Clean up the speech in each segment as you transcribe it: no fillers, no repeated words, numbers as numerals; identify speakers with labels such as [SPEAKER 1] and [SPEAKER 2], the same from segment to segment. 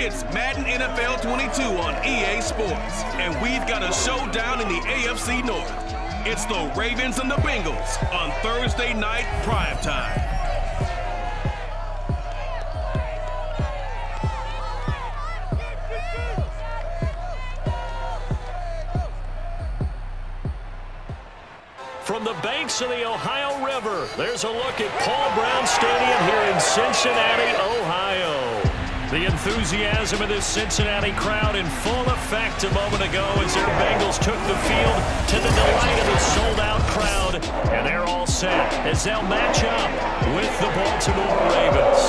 [SPEAKER 1] It's Madden NFL 22 on EA Sports, and we've got a showdown in the AFC North. It's the Ravens and the Bengals on Thursday night primetime.
[SPEAKER 2] From the banks of the Ohio River, there's a look at Paul Brown Stadium here in Cincinnati, Ohio. The enthusiasm of this Cincinnati crowd in full effect a moment ago as their Bengals took the field to the delight of the sold-out crowd. And they're all set as they'll match up with the Baltimore Ravens.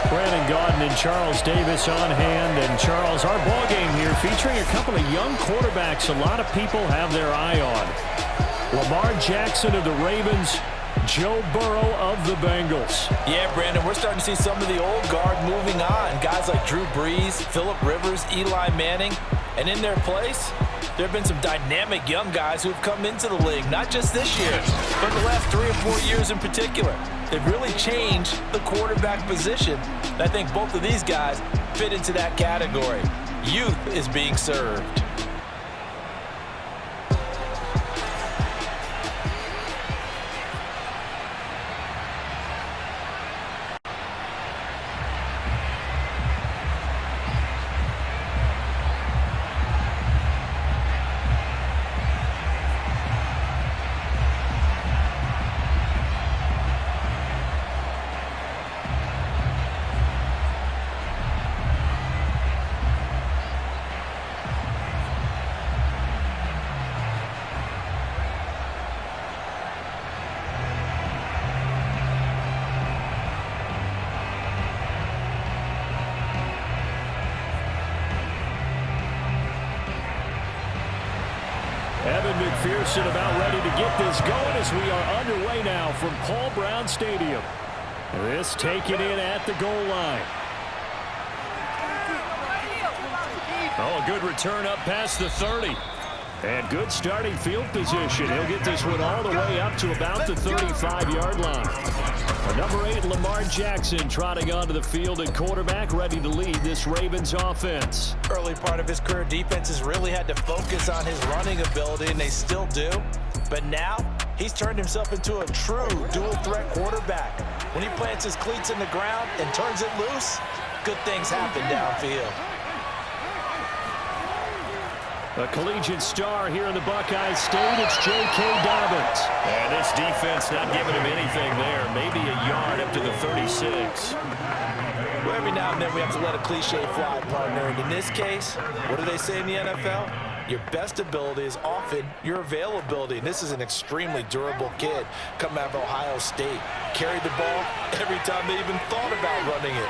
[SPEAKER 2] Brandon Gaudin and Charles Davis on hand. And Charles, our ball game here featuring a couple of young quarterbacks a lot of people have their eye on. Lamar Jackson of the Ravens, Joe Burrow of the Bengals.
[SPEAKER 3] Yeah, Brandon, we're starting to see some of the old guard moving on. Guys like Drew Brees, Phillip Rivers, Eli Manning. And in their place, there have been some dynamic young guys who have come into the league, not just this year, but the last 3 or 4 years in particular. They've really changed the quarterback position. And I think both of these guys fit into that category. Youth is being served.
[SPEAKER 2] Evan McPherson about ready to get this going as we are underway now from Paul Brown Stadium. This taken in at the goal line. Oh, a good return up past the 30. And good starting field position. He'll get this one all the way up to about the 35-yard line. Number 8, Lamar Jackson, trotting onto the field at quarterback, ready to lead this Ravens offense.
[SPEAKER 3] Early part of his career, defenses really had to focus on his running ability, and they still do. But now, he's turned himself into a true dual-threat quarterback. When he plants his cleats in the ground and turns it loose, good things happen downfield.
[SPEAKER 2] A collegiate star here in the Buckeye State, it's J.K. Dobbins. And this defense not giving him anything there. Maybe a yard up to the 36.
[SPEAKER 3] Well, every now and then we have to let a cliche fly, partner. And in this case, what do they say in the NFL? Your best ability is often your availability. And this is an extremely durable kid coming out of Ohio State. Carried the ball every time they even thought about running it.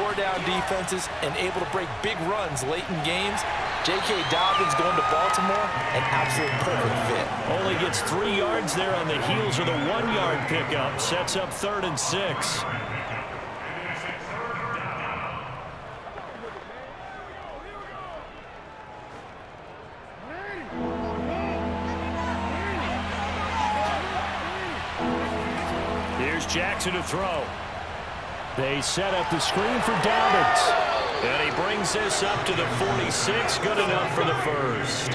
[SPEAKER 3] Wore down defenses and able to break big runs late in games. J.K. Dobbins going to Baltimore, an absolute perfect fit.
[SPEAKER 2] Only gets 3 yards there on the heels of the 1-yard pickup. Sets up 3rd and 6. Here's Jackson to throw. They set up the screen for Dobbins. And he brings this up to the 46. Good enough for the first.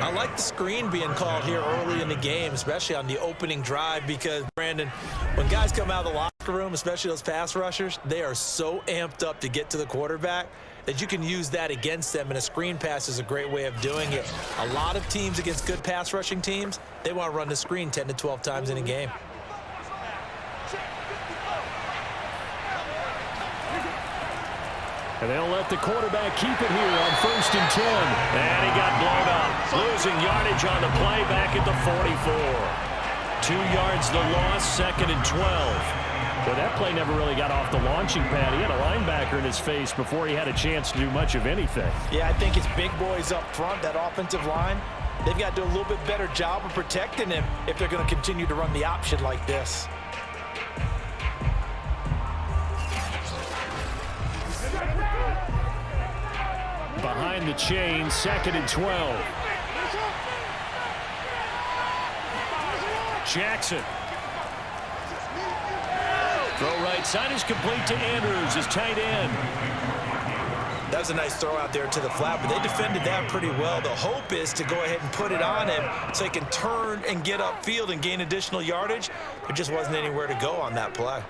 [SPEAKER 3] I like the screen being called here early in the game, especially on the opening drive, because, Brandon, when guys come out of the locker room, especially those pass rushers, they are so amped up to get to the quarterback that you can use that against them, and a screen pass is a great way of doing it. A lot of teams against good pass rushing teams, they want to run the screen 10 to 12 times in a game.
[SPEAKER 2] And they'll let the quarterback keep it here on 1st and 10. And he got blown up. Losing yardage on the play back at the 44. 2 yards the loss, 2nd and 12. But that play never really got off the launching pad. He had a linebacker in his face before he had a chance to do much of anything.
[SPEAKER 3] Yeah, I think it's big boys up front, that offensive line. They've got to do a little bit better job of protecting him if they're going to continue to run the option like this.
[SPEAKER 2] Behind the chain, 2nd and 12. Jackson right side is complete to Andrews, his tight end.
[SPEAKER 3] That was a nice throw out there to the flat, but they defended that pretty well. The hope is to go ahead and put it on him so he can turn and get upfield and gain additional yardage. There just wasn't anywhere to go on that play.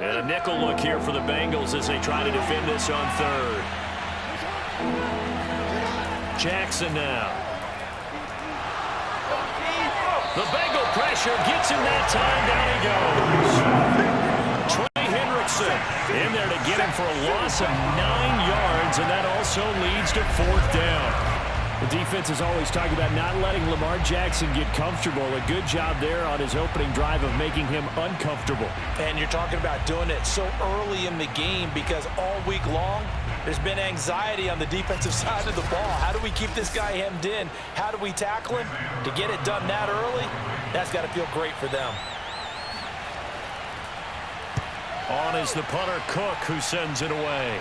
[SPEAKER 2] And a nickel look here for the Bengals as they try to defend this on third. Jackson now. The Bengal pressure gets him that time. Down he goes. In there to get him for a loss of 9 yards, and that also leads to fourth down. The defense is always talking about not letting Lamar Jackson get comfortable. A good job there on his opening drive of making him uncomfortable.
[SPEAKER 3] And you're talking about doing it so early in the game because all week long, there's been anxiety on the defensive side of the ball. How do we keep this guy hemmed in? How do we tackle him? To get it done that early, that's got to feel great for them.
[SPEAKER 2] On is the punter, Cook, who sends it away.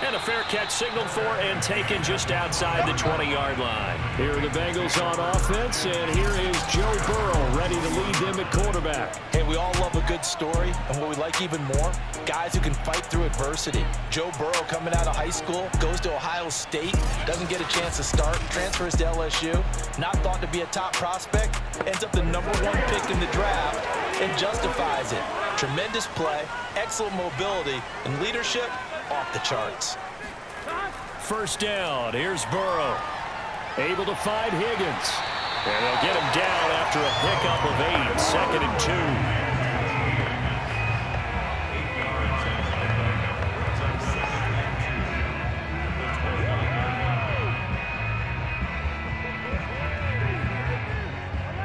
[SPEAKER 2] And a fair catch signaled for and taken just outside the 20-yard line. Here are the Bengals on offense, and here is Joe Burrow ready to lead them at quarterback.
[SPEAKER 3] Hey, we all love a good story, and what we like even more, guys who can fight through adversity. Joe Burrow coming out of high school, goes to Ohio State, doesn't get a chance to start, transfers to LSU, not thought to be a top prospect, ends up the #1 pick in the draft, and justifies it. Tremendous play, excellent mobility, and leadership off the charts.
[SPEAKER 2] First down, here's Burrow. Able to find Higgins. And they'll get him down after a pickup of 8, 2nd and 2.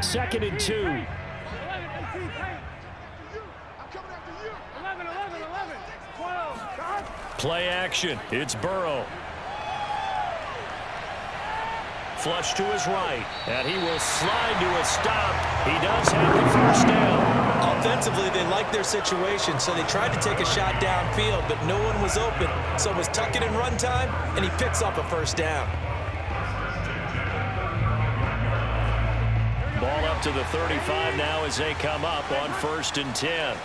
[SPEAKER 2] 2nd and 2. Play action. It's Burrow. Flush to his right, and he will slide to a stop. He does have the first down.
[SPEAKER 3] Offensively, they liked their situation, so they tried to take a shot downfield, but no one was open. So it was tuck it in run time, and he picks up a first down.
[SPEAKER 2] Ball up to the 35 now as they come up on 1st and 10.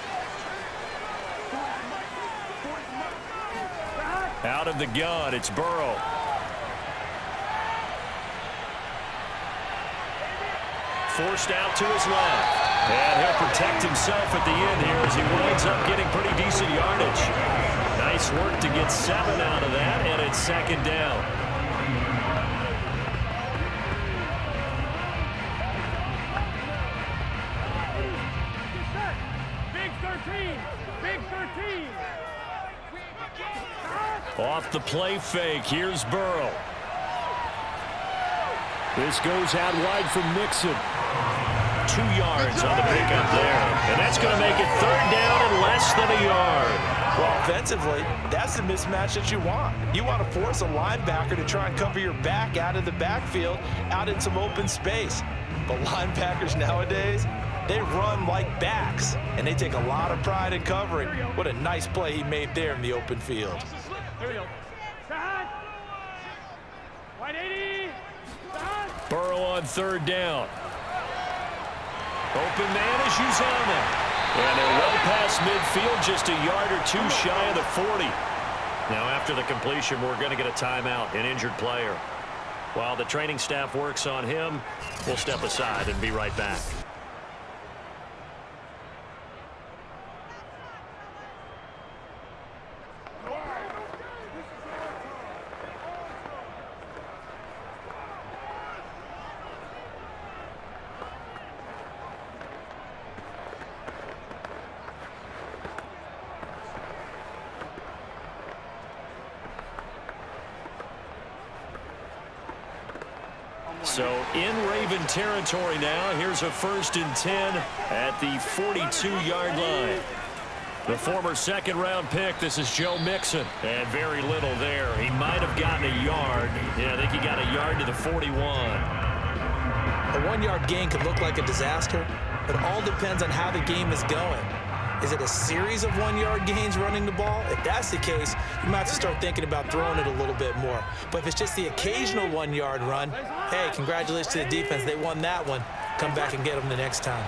[SPEAKER 2] Out of the gun, it's Burrow. Forced out to his left. And he'll protect himself at the end here as he winds up getting pretty decent yardage. Nice work to get 7 out of that, and it's 2nd down.
[SPEAKER 4] Big 13! Big 13!
[SPEAKER 2] Off the play fake, here's Burrow. This goes out wide from Mixon. 2 yards on the pickup there. And that's going to make it 3rd down and less than a yard.
[SPEAKER 3] Well, offensively, that's the mismatch that you want. You want to force a linebacker to try and cover your back out of the backfield, out in some open space. But linebackers nowadays, they run like backs, and they take a lot of pride in covering. What a nice play he made there in the open field.
[SPEAKER 4] Here we go. Wide 80.
[SPEAKER 2] Burrow on 3rd down. Open man is Uzama. And they're well past midfield, just a yard or 2 shy of the 40. Now after the completion, we're going to get a timeout, an injured player. While the training staff works on him, we'll step aside and be right back. So in Raven territory now. Here's a 1st and 10 at the 42-yard line. The former 2nd-round pick, this is Joe Mixon. And very little there. He might have gotten a yard. Yeah, I think he got a yard to the 41.
[SPEAKER 3] A 1-yard gain could look like a disaster, but it all depends on how the game is going. Is it a series of 1-yard gains running the ball? If that's the case, you might have to start thinking about throwing it a little bit more. But if it's just the occasional 1-yard run, hey, congratulations to the defense. They won that one. Come back and get them the next time.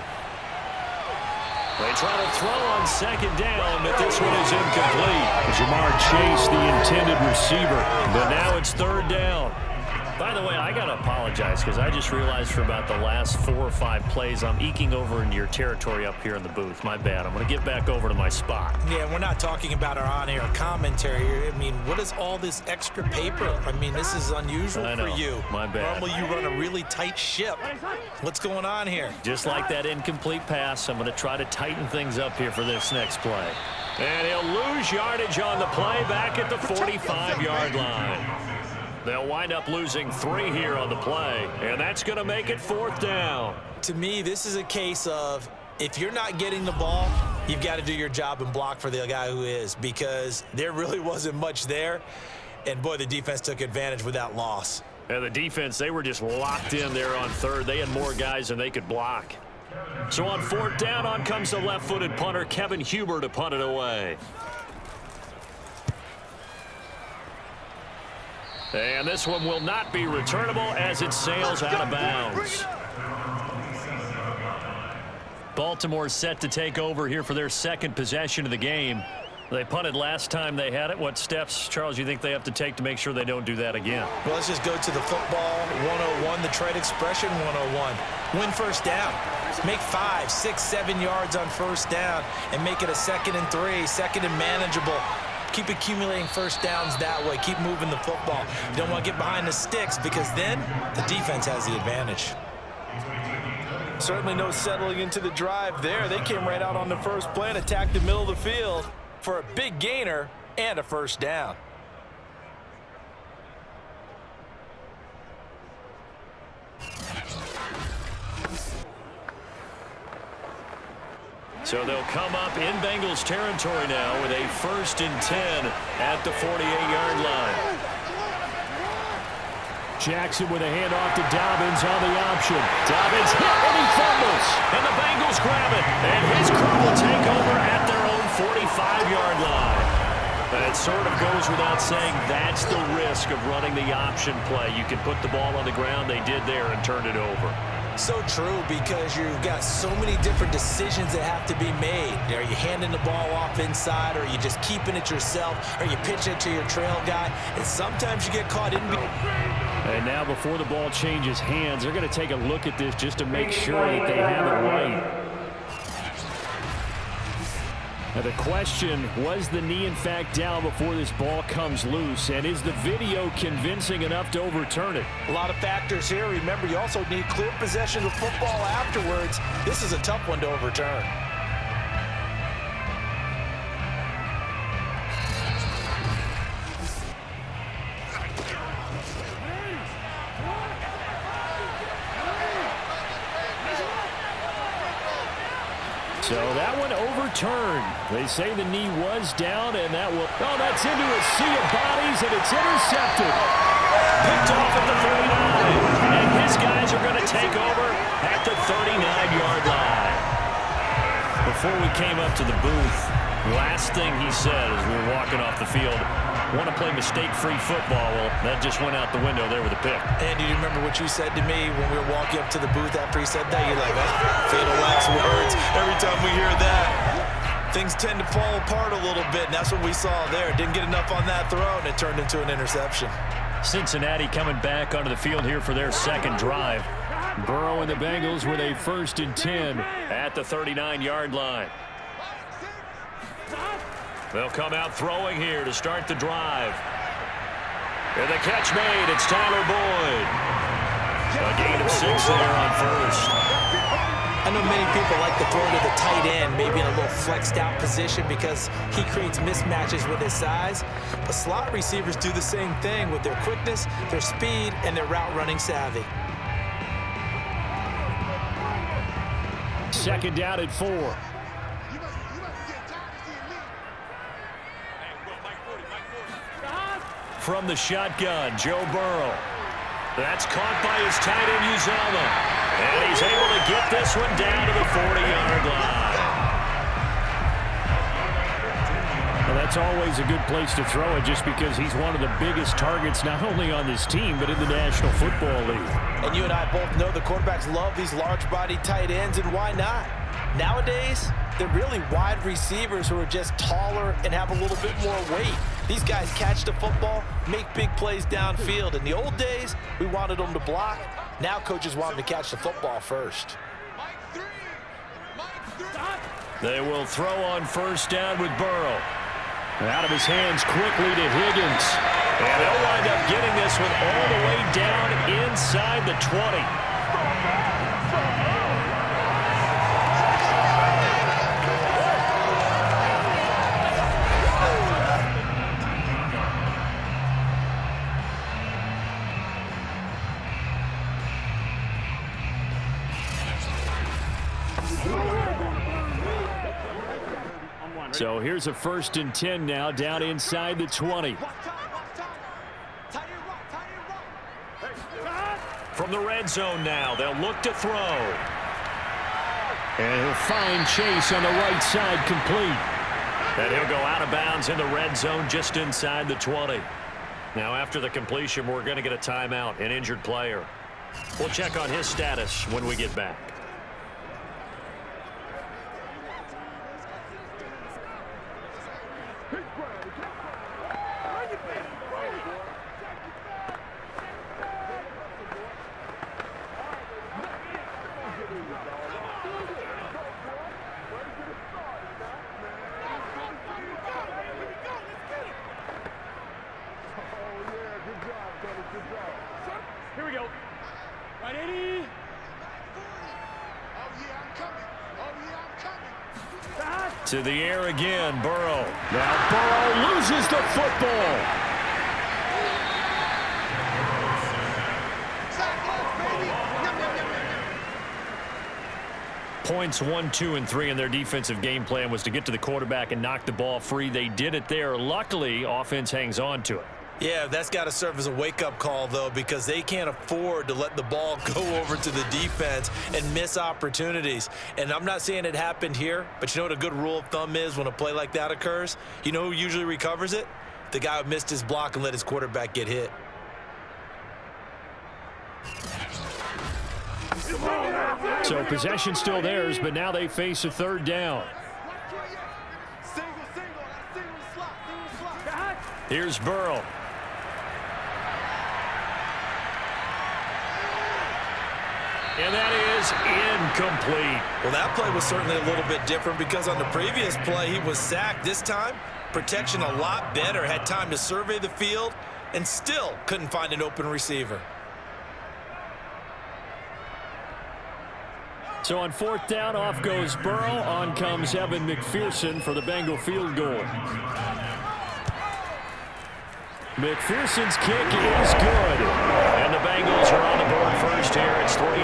[SPEAKER 2] They try to throw on second down, but this one is incomplete. Jamar Chase, the intended receiver, but now it's third down. By the way, I got to apologize because I just realized for about the last 4 or 5 plays, I'm eking over into your territory up here in the booth. My bad. I'm going to get back over to my spot.
[SPEAKER 3] Yeah, we're not talking about our on-air commentary. I mean, what is all this extra paper? I mean, this is unusual for you.
[SPEAKER 2] My bad.
[SPEAKER 3] Normally, you run a really tight ship. What's going on here?
[SPEAKER 2] Just like that incomplete pass, I'm going to try to tighten things up here for this next play. And he'll lose yardage on the play back at the 45-yard line. They'll wind up losing 3 here on the play, and that's going to make it 4th down.
[SPEAKER 3] To me, this is a case of if you're not getting the ball, you've got to do your job and block for the guy who is, because there really wasn't much there, and boy, the defense took advantage with that loss.
[SPEAKER 2] And the defense, they were just locked in there on third. They had more guys than they could block. So on 4th down, on comes the left-footed punter, Kevin Huber, to punt it away. And this one will not be returnable as it sails out of bounds. Baltimore set to take over here for their second possession of the game. They punted last time they had it. What steps, Charles, you think they have to take to make sure they don't do that again?
[SPEAKER 3] Well, let's just go to the football 101, the trade expression 101. Win first down. Make 5, 6, 7 yards on first down and make it a 2nd and 3, 2nd and manageable. Keep accumulating first downs that way. Keep moving the football. You don't want to get behind the sticks because then the defense has the advantage. Certainly no settling into the drive there. They came right out on the first play and attacked the middle of the field for a big gainer and a first down.
[SPEAKER 2] So they'll come up in Bengals territory now with a 1st and 10 at the 48-yard line. Jackson with a handoff to Dobbins on the option. Dobbins hit and he fumbles. And the Bengals grab it. And his crew will take over at their own 45-yard line. But it sort of goes without saying that's the risk of running the option play. You can put the ball on the ground. They did there and turned it over.
[SPEAKER 3] So true, because you've got so many different decisions that have to be made. Are you handing the ball off inside, or are you just keeping it yourself? Are you pitching it to your trail guy? And sometimes you get caught in.
[SPEAKER 2] And now before the ball changes hands, they're going to take a look at this just to make sure that they have it right. Now the question, was the knee in fact down before this ball comes loose? And is the video convincing enough to overturn it?
[SPEAKER 3] A lot of factors here. Remember, you also need clear possession of football afterwards. This is a tough one to overturn.
[SPEAKER 2] So that one overturned. They say the knee was down, and that will... Oh, that's into a sea of bodies, and it's intercepted. Picked off at the 39. And his guys are going to take over at the 39-yard line. Before we came up to the booth, last thing he said as we were walking off the field, want to play mistake-free football. Well, that just went out the window there with a pick.
[SPEAKER 3] And do you remember what you said to me when we were walking up to the booth after he said that? You're like, fatal last words. Every time we hear that, things tend to fall apart a little bit, and that's what we saw there. Didn't get enough on that throw, and it turned into an interception.
[SPEAKER 2] Cincinnati coming back onto the field here for their second drive. Burrow and the Bengals with a 1st and 10 at the 39-yard line. They'll come out throwing here to start the drive. And the catch made. It's Tyler Boyd. A gain of 6 there on first.
[SPEAKER 3] I know many people like to throw to the tight end, maybe in a little flexed out position because he creates mismatches with his size. But slot receivers do the same thing with their quickness, their speed, and their route running savvy.
[SPEAKER 2] 2nd down at 4. From the shotgun, Joe Burrow. That's caught by his tight end, Uzomah. And he's able to get this one down to the 40-yard line. Well, it's always a good place to throw it just because he's one of the biggest targets not only on this team but in the National Football League.
[SPEAKER 3] And you and I both know the quarterbacks love these large-body tight ends, and why not? Nowadays, they're really wide receivers who are just taller and have a little bit more weight. These guys catch the football, make big plays downfield. In the old days, we wanted them to block. Now coaches want them to catch the football first.
[SPEAKER 2] They will throw on first down with Burrow. Out of his hands quickly to Higgins. And they'll wind up getting this one all the way down inside the 20. So here's a 1st and 10 now, down inside the 20. From the red zone now, they'll look to throw. And he'll find Chase on the right side, complete. And he'll go out of bounds in the red zone just inside the 20. Now after the completion, we're going to get a timeout, an injured player. We'll check on his status when we get back.
[SPEAKER 4] Here we go. Right, 80.
[SPEAKER 2] To the air again, Burrow. Now Burrow loses the football. Points 1, 2, and 3 in their defensive game plan was to get to the quarterback and knock the ball free. They did it there. Luckily, offense hangs on to it.
[SPEAKER 3] Yeah, that's got to serve as a wake-up call, though, because they can't afford to let the ball go over to the defense and miss opportunities. And I'm not saying it happened here, but you know what a good rule of thumb is when a play like that occurs? You know who usually recovers it? The guy who missed his block and let his quarterback get hit.
[SPEAKER 2] So possession still theirs, but now they face a 3rd down. Here's Burrow. And that is incomplete.
[SPEAKER 3] Well, that play was certainly a little bit different because on the previous play, he was sacked. This time, protection a lot better. Had time to survey the field and still couldn't find an open receiver.
[SPEAKER 2] So on 4th down, off goes Burrow. On comes Evan McPherson for the Bengal field goal. McPherson's kick is good. And the Bengals are on the board first here. It's 3-0.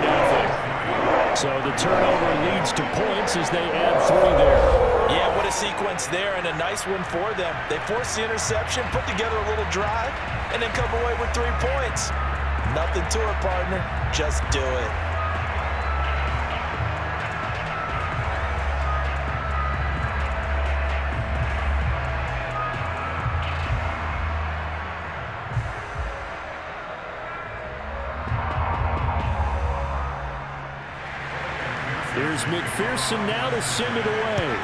[SPEAKER 2] So the turnover leads to points as they add 3 there.
[SPEAKER 3] Yeah, what a sequence there and a nice one for them. They forced the interception, put together a little drive, and then come away with 3 points. Nothing to it, partner. Just do it.
[SPEAKER 2] Here's McPherson now to send it away.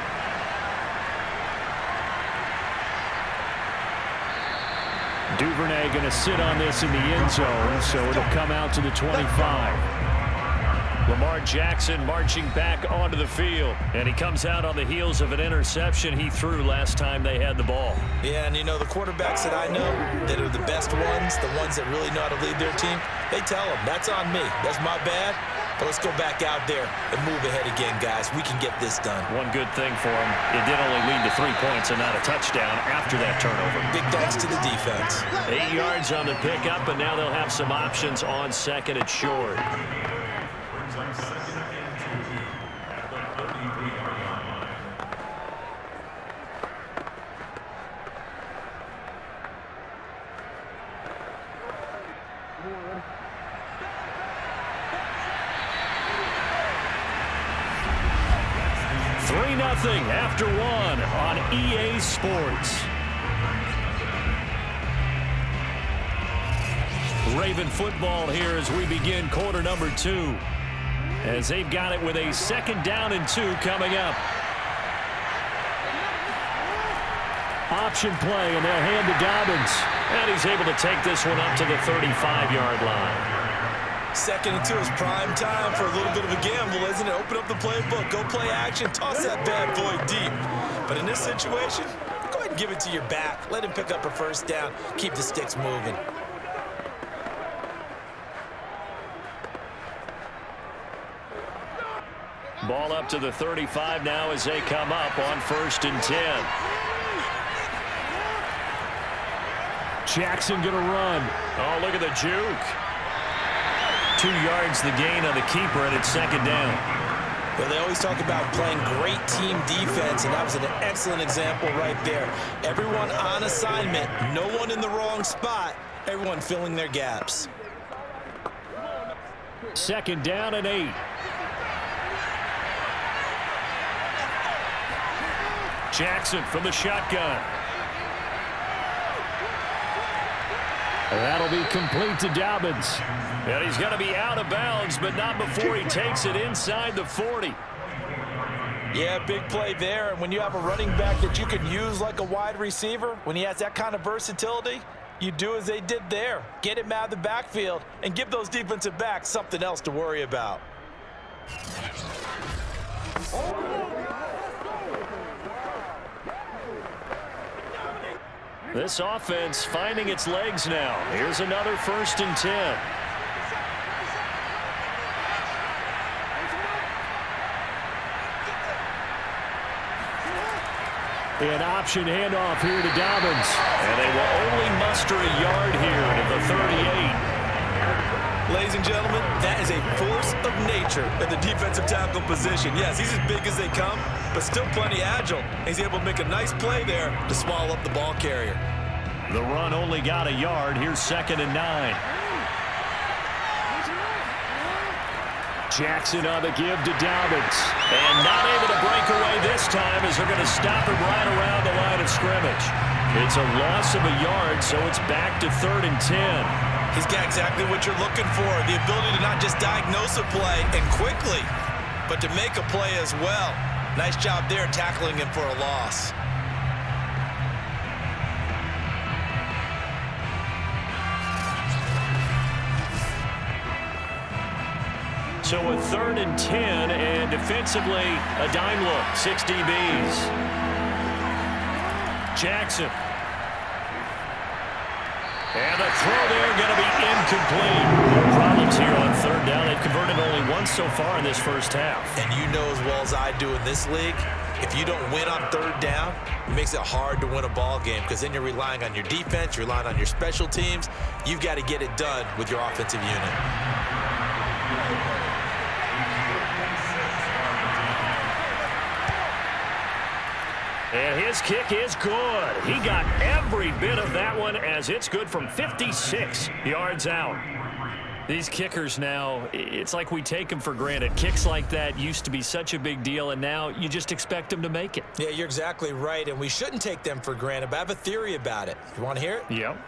[SPEAKER 2] Duvernay going to sit on this in the end zone, so it'll come out to the 25. Lamar Jackson marching back onto the field, and he comes out on the heels of an interception he threw last time they had the ball.
[SPEAKER 3] Yeah, and you know, the quarterbacks that I know that are the best ones, the ones that really know how to lead their team, they tell them, that's on me. That's my bad. But let's go back out there and move ahead again, guys. We can get this done.
[SPEAKER 2] One good thing for him, it did only lead to 3 points and not a touchdown after that turnover.
[SPEAKER 3] Big thanks to the defense.
[SPEAKER 2] 8 yards on the pickup, and now they'll have some options on 2nd and short. After 1 on EA Sports. Raven football here as we begin quarter number 2. As they've got it with a 2nd down and 2 coming up. Option play, and they'll hand to Dobbins. And he's able to take this one up to the 35-yard line.
[SPEAKER 3] 2nd and 2 is prime time for a little bit of a gamble, isn't it? Open up the playbook, go play action, toss that bad boy deep. But in this situation, go ahead and give it to your back. Let him pick up a 1st down, keep the sticks moving.
[SPEAKER 2] Ball up to the 35 now as they come up on 1st and 10. Jackson going to run. Oh, look at the juke. 2 yards the gain on the keeper, and it's 2nd down.
[SPEAKER 3] Well, they always talk about playing great team defense, and that was an excellent example right there. Everyone on assignment, no one in the wrong spot, everyone filling their gaps.
[SPEAKER 2] 2nd down and 8. Jackson from the shotgun. That'll be complete to Dobbins. And he's going to be out of bounds, but not before he takes it inside the 40.
[SPEAKER 3] Yeah, big play there. And when you have a running back that you can use like a wide receiver, when he has that kind of versatility, you do as they did there. Get him out of the backfield and give those defensive backs something else to worry about.
[SPEAKER 2] This offense finding its legs now. Here's another 1st and 10. An option handoff here to Dobbins. And they will only muster a yard here to the 38.
[SPEAKER 3] Ladies and gentlemen, that is a force of nature at the defensive tackle position. Yes, he's as big as they come, but still plenty agile. He's able to make a nice play there to swallow up the ball carrier.
[SPEAKER 2] The run only got a yard. Here's 2nd and 9. Jackson on the give to Dobbins. And not able to break away this time as they're going to stop him right around the line of scrimmage. It's a loss of a yard, so it's back to 3rd and 10.
[SPEAKER 3] He's got exactly what you're looking for, the ability to not just diagnose a play and quickly, but to make a play as well. Nice job there tackling him for a loss.
[SPEAKER 2] So a 3rd and 10, and defensively, a dime look, 6 DBs. Jackson. And the throw there going to be incomplete. No problems here on 3rd down. They've converted only once so far in this first half.
[SPEAKER 3] And you know as well as I do in this league, if you don't win on 3rd down, it makes it hard to win a ball game because then you're relying on your defense, you're relying on your special teams. You've got to get it done with your offensive unit.
[SPEAKER 2] And his kick is good. He got every bit of that one as it's good from 56 yards out. These kickers now, it's like we take them for granted. Kicks like that used to be such a big deal, and now you just expect them to make it.
[SPEAKER 3] Yeah, you're exactly right, and we shouldn't take them for granted, but I have a theory about it. You want to hear it?
[SPEAKER 2] Yep.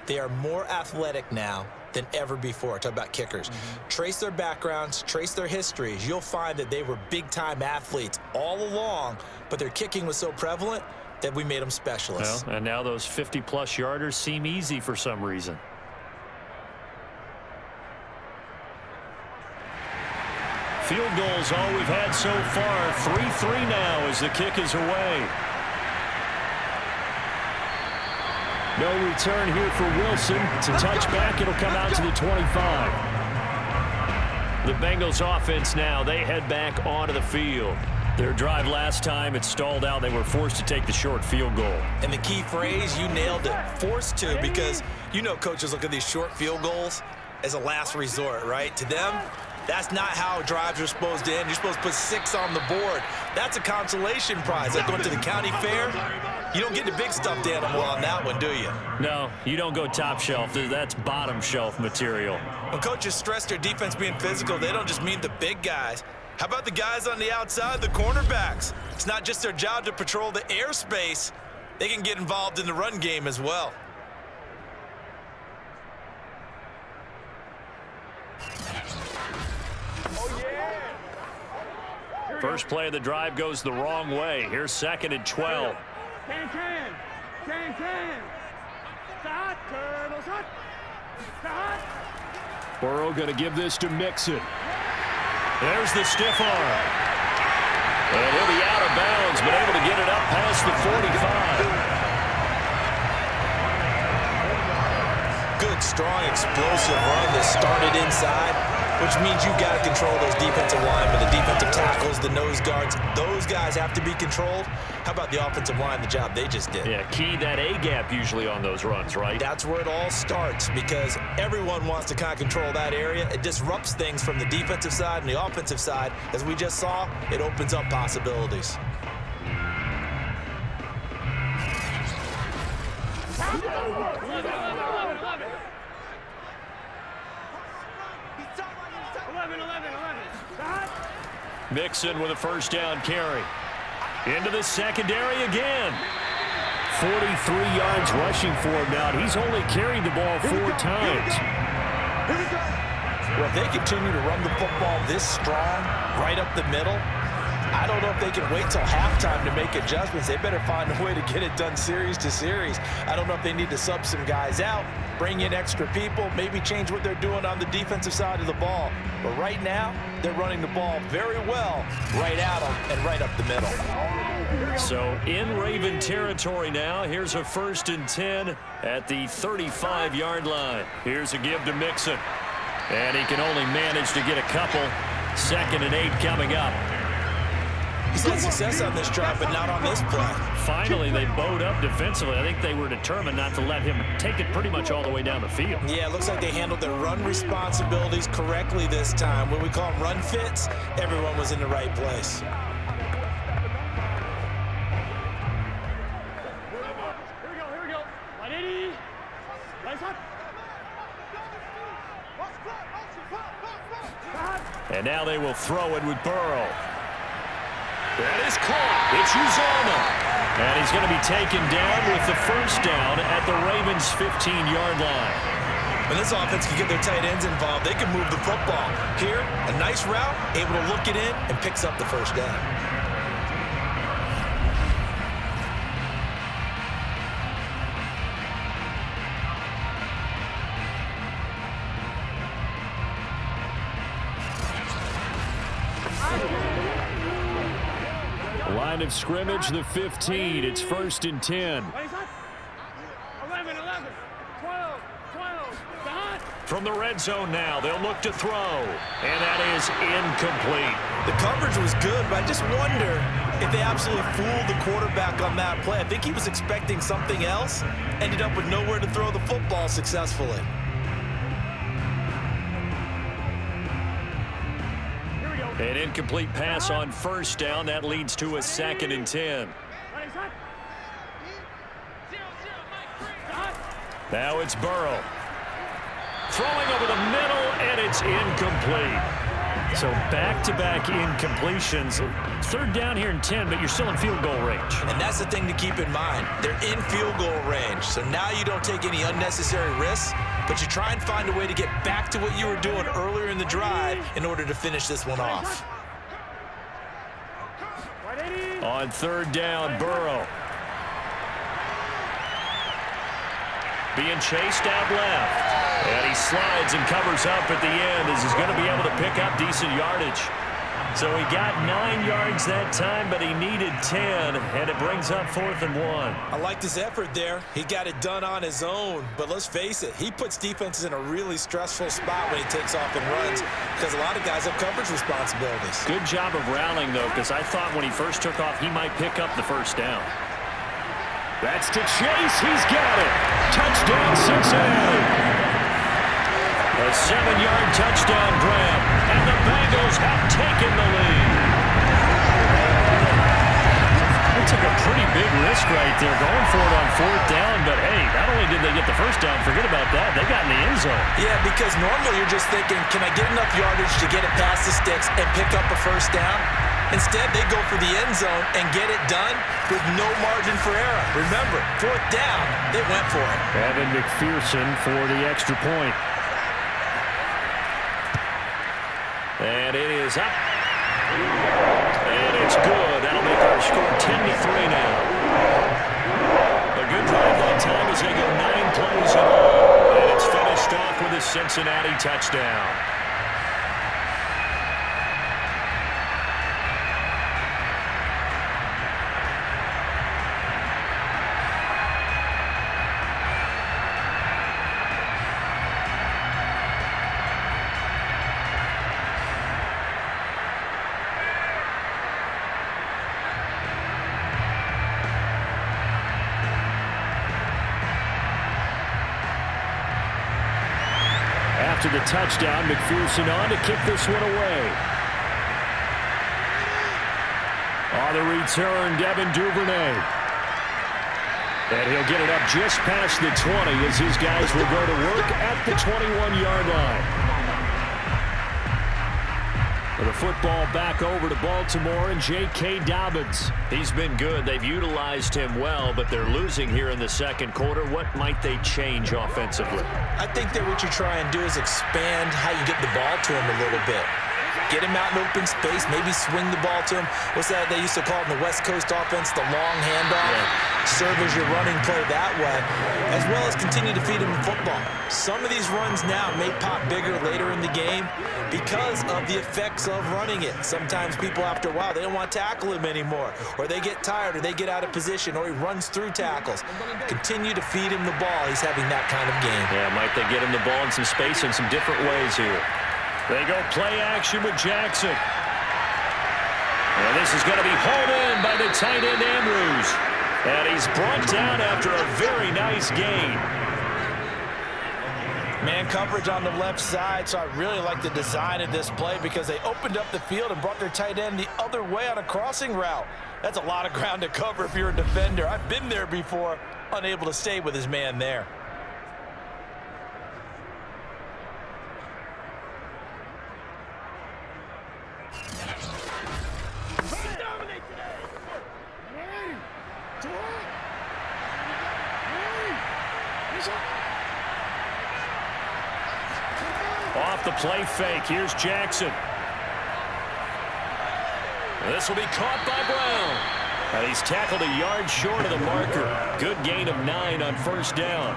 [SPEAKER 3] They are more athletic now than ever before. Talk about kickers. Trace their backgrounds, trace their histories. You'll find that they were big-time athletes all along, but their kicking was so prevalent that we made them specialists.
[SPEAKER 2] Well, and now those 50-plus yarders seem easy for some reason. Field goals all we've had so far. 3-3 now as the kick is away. No return here for Wilson. It's a touchback. It'll come out to the 25. The Bengals offense now, they head back onto the field. Their drive last time, it stalled out. They were forced to take the short field goal.
[SPEAKER 3] And the key phrase, you nailed it, forced to, because you know coaches look at these short field goals as a last resort, right? To them, that's not how drives are supposed to end. You're supposed to put 6 on the board. That's a consolation prize. Like going to the county fair, you don't get the big stuffed animal on that one, do you?
[SPEAKER 2] No, you don't go top shelf. That's bottom shelf material.
[SPEAKER 3] When coaches stress their defense being physical, they don't just mean the big guys. How about the guys on the outside, the cornerbacks? It's not just their job to patrol the airspace. They can get involved in the run game as well.
[SPEAKER 2] First play of the drive goes the wrong way. Here's 2nd and 12.
[SPEAKER 4] Can. Start, turtles, hot. Start.
[SPEAKER 2] Burrow going to give this to Mixon. There's the stiff arm. And he'll be out of bounds, but able to get it up past the 45.
[SPEAKER 3] Good, strong, explosive run that started inside, which means you've got to control those defensive linemen, the defensive tackles, the nose guards. Those guys have to be controlled. How about the offensive line, the job they just did?
[SPEAKER 2] Yeah, key that A-gap usually on those runs, right?
[SPEAKER 3] That's where it all starts because everyone wants to kind of control that area. It disrupts things from the defensive side and the offensive side. As we just saw, it opens up possibilities.
[SPEAKER 2] Mixon with a first down carry. Into the secondary again. 43 yards rushing for him now. He's only carried the ball 4 times.
[SPEAKER 3] Well, if they continue to run the football this strong, right up the middle, I don't know if they can wait till halftime to make adjustments. They better find a way to get it done series to series. I don't know if they need to sub some guys out, bring in extra people, maybe change what they're doing on the defensive side of the ball. But right now, they're running the ball very well right at them and right up the middle.
[SPEAKER 2] So in Raven territory now, here's a 1st and 10 at the 35-yard line. Here's a give to Mixon. And he can only manage to get a couple. 2nd and 8 coming up.
[SPEAKER 3] He's had success on this drive, but not on this play.
[SPEAKER 2] Finally, they bowed up defensively. I think they were determined not to let him take it pretty much all the way down the field.
[SPEAKER 3] Yeah, it looks like they handled their run responsibilities correctly this time. When we call them run fits, everyone was in the right place.
[SPEAKER 4] Here we go. 180. Nice hot.
[SPEAKER 2] And now they will throw it with Burrow. That is caught. It's Uzomah. And he's going to be taken down with the first down at the Ravens' 15-yard line.
[SPEAKER 3] When this offense can get their tight ends involved, they can move the football. Here, a nice route, able to look it in, and picks up the first down.
[SPEAKER 2] Line of scrimmage, the 15. It's 1st and 10.
[SPEAKER 4] 11, 12.
[SPEAKER 2] From the red zone now, they'll look to throw. And that is incomplete.
[SPEAKER 3] The coverage was good, but I just wonder if they absolutely fooled the quarterback on that play. I think he was expecting something else, ended up with nowhere to throw the football successfully.
[SPEAKER 2] An incomplete pass on first down. That leads to a 2nd and 10. Now it's Burrow. Throwing over the middle, and it's incomplete. So back-to-back incompletions. 3rd down here and 10, but you're still in field goal range.
[SPEAKER 3] And that's the thing to keep in mind. They're in field goal range. So now you don't take any unnecessary risks, but you try and find a way to get back to what you were doing earlier in the drive in order to finish this one off.
[SPEAKER 2] On 3rd down, Burrow. Being chased out left. And he slides and covers up at the end as he's going to be able to pick up decent yardage. So he got 9 yards that time, but he needed 10, and it brings up 4th and 1.
[SPEAKER 3] I liked his effort there. He got it done on his own, but let's face it, he puts defenses in a really stressful spot when he takes off and runs because a lot of guys have coverage responsibilities.
[SPEAKER 2] Good job of rallying, though, because I thought when he first took off, he might pick up the first down. That's to Chase. He's got it. Touchdown, Cincinnati. A 7-yard touchdown grab, and the Bengals have taken the lead. They took a pretty big risk right there, going for it on 4th down, but hey, not only did they get the first down, forget about that, they got in the end zone.
[SPEAKER 3] Yeah, because normally you're just thinking, can I get enough yardage to get it past the sticks and pick up a first down? Instead, they go for the end zone and get it done with no margin for error. Remember, 4th down, they went for it.
[SPEAKER 2] Evan McPherson for the extra point. And it is up. And it's good. That'll make our score 10-3 now. A good drive that time as they go 9 plays in all. And it's finished off with a Cincinnati touchdown. After the touchdown, McPherson on to kick this one away. On the return, Devin Duvernay. And he'll get it up just past the 20 as his guys will go to work at the 21-yard line. The football back over to Baltimore and J.K. Dobbins. He's been good. They've utilized him well, but they're losing here in the second quarter. What might they change offensively?
[SPEAKER 3] I think that what you try and do is expand how you get the ball to him a little bit. Get him out in open space, maybe swing the ball to him. What's that they used to call it in the West Coast offense, the long handoff? Yeah. Serve as your running play that way, as well as continue to feed him football. Some of these runs now may pop bigger later in the game because of the effects of running it. Sometimes people, after a while, they don't want to tackle him anymore, or they get tired, or they get out of position, or he runs through tackles. Continue to feed him the ball. He's having that kind of game.
[SPEAKER 2] Yeah, might they get him the ball in some space in some different ways here. They go play action with Jackson. And this is going to be hauled in by the tight end Andrews. And he's brought down after a very nice gain.
[SPEAKER 3] Man coverage on the left side, so I really like the design of this play because they opened up the field and brought their tight end the other way on a crossing route. That's a lot of ground to cover if you're a defender. I've been there before, unable to stay with his man there.
[SPEAKER 2] Off the play fake, here's Jackson. This will be caught by Brown. And he's tackled a yard short of the marker. Good gain of 9 on first down.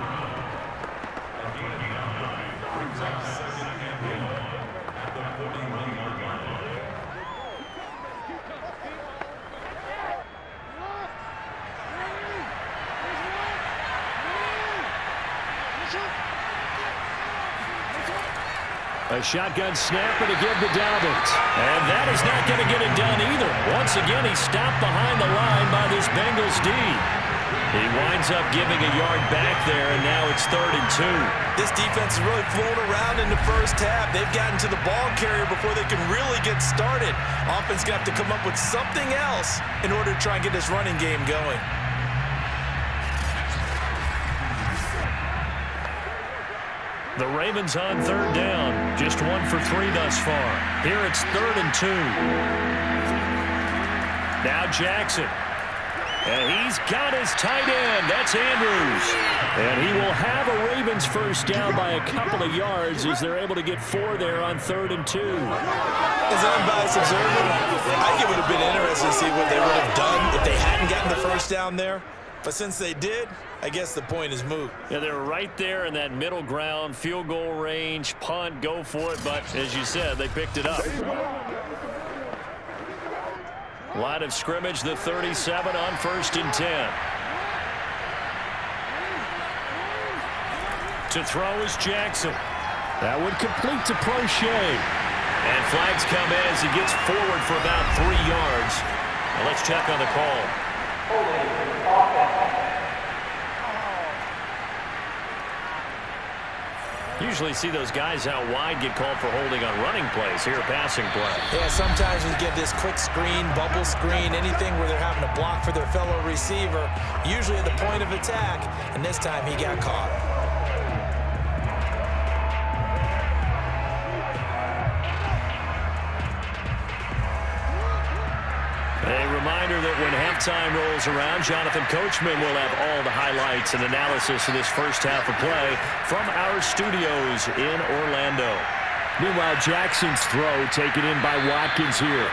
[SPEAKER 2] A shotgun snapper to give to Dobbins. And that is not going to get it done either. Once again, he's stopped behind the line by this Bengals D. He winds up giving a yard back there, and now it's 3rd and 2.
[SPEAKER 3] This defense is really flown around in the first half. They've gotten to the ball carrier before they can really get started. Offense going to have to come up with something else in order to try and get this running game going.
[SPEAKER 2] The Ravens on 3rd down. Just 1 for 3 thus far. Here it's 3rd and 2. Now Jackson. And he's got his tight end. That's Andrews. And he will have a Ravens first down by a couple of yards as they're able to get 4 there on 3rd and 2.
[SPEAKER 3] As an unbiased observer, I think it would have been interesting to see what they would have done if they hadn't gotten the first down there. But since they did, I guess the point is moot.
[SPEAKER 2] Yeah, they were right there in that middle ground, field goal range, punt, go for it. But as you said, they picked it up. Line of scrimmage, the 37 on 1st and 10. To throw is Jackson. That would complete to Prochet. And flags come in as he gets forward for about 3 yards. Now let's check on the call. Usually see those guys out wide get called for holding on running plays. Here, passing play.
[SPEAKER 3] Yeah, sometimes we get this quick screen, bubble screen, anything where they're having to block for their fellow receiver, usually at the point of attack, and this time he got caught.
[SPEAKER 2] A reminder that when halftime rolls around, Jonathan Coachman will have all the highlights and analysis of this first half of play from our studios in Orlando. Meanwhile, Jackson's throw taken in by Watkins here.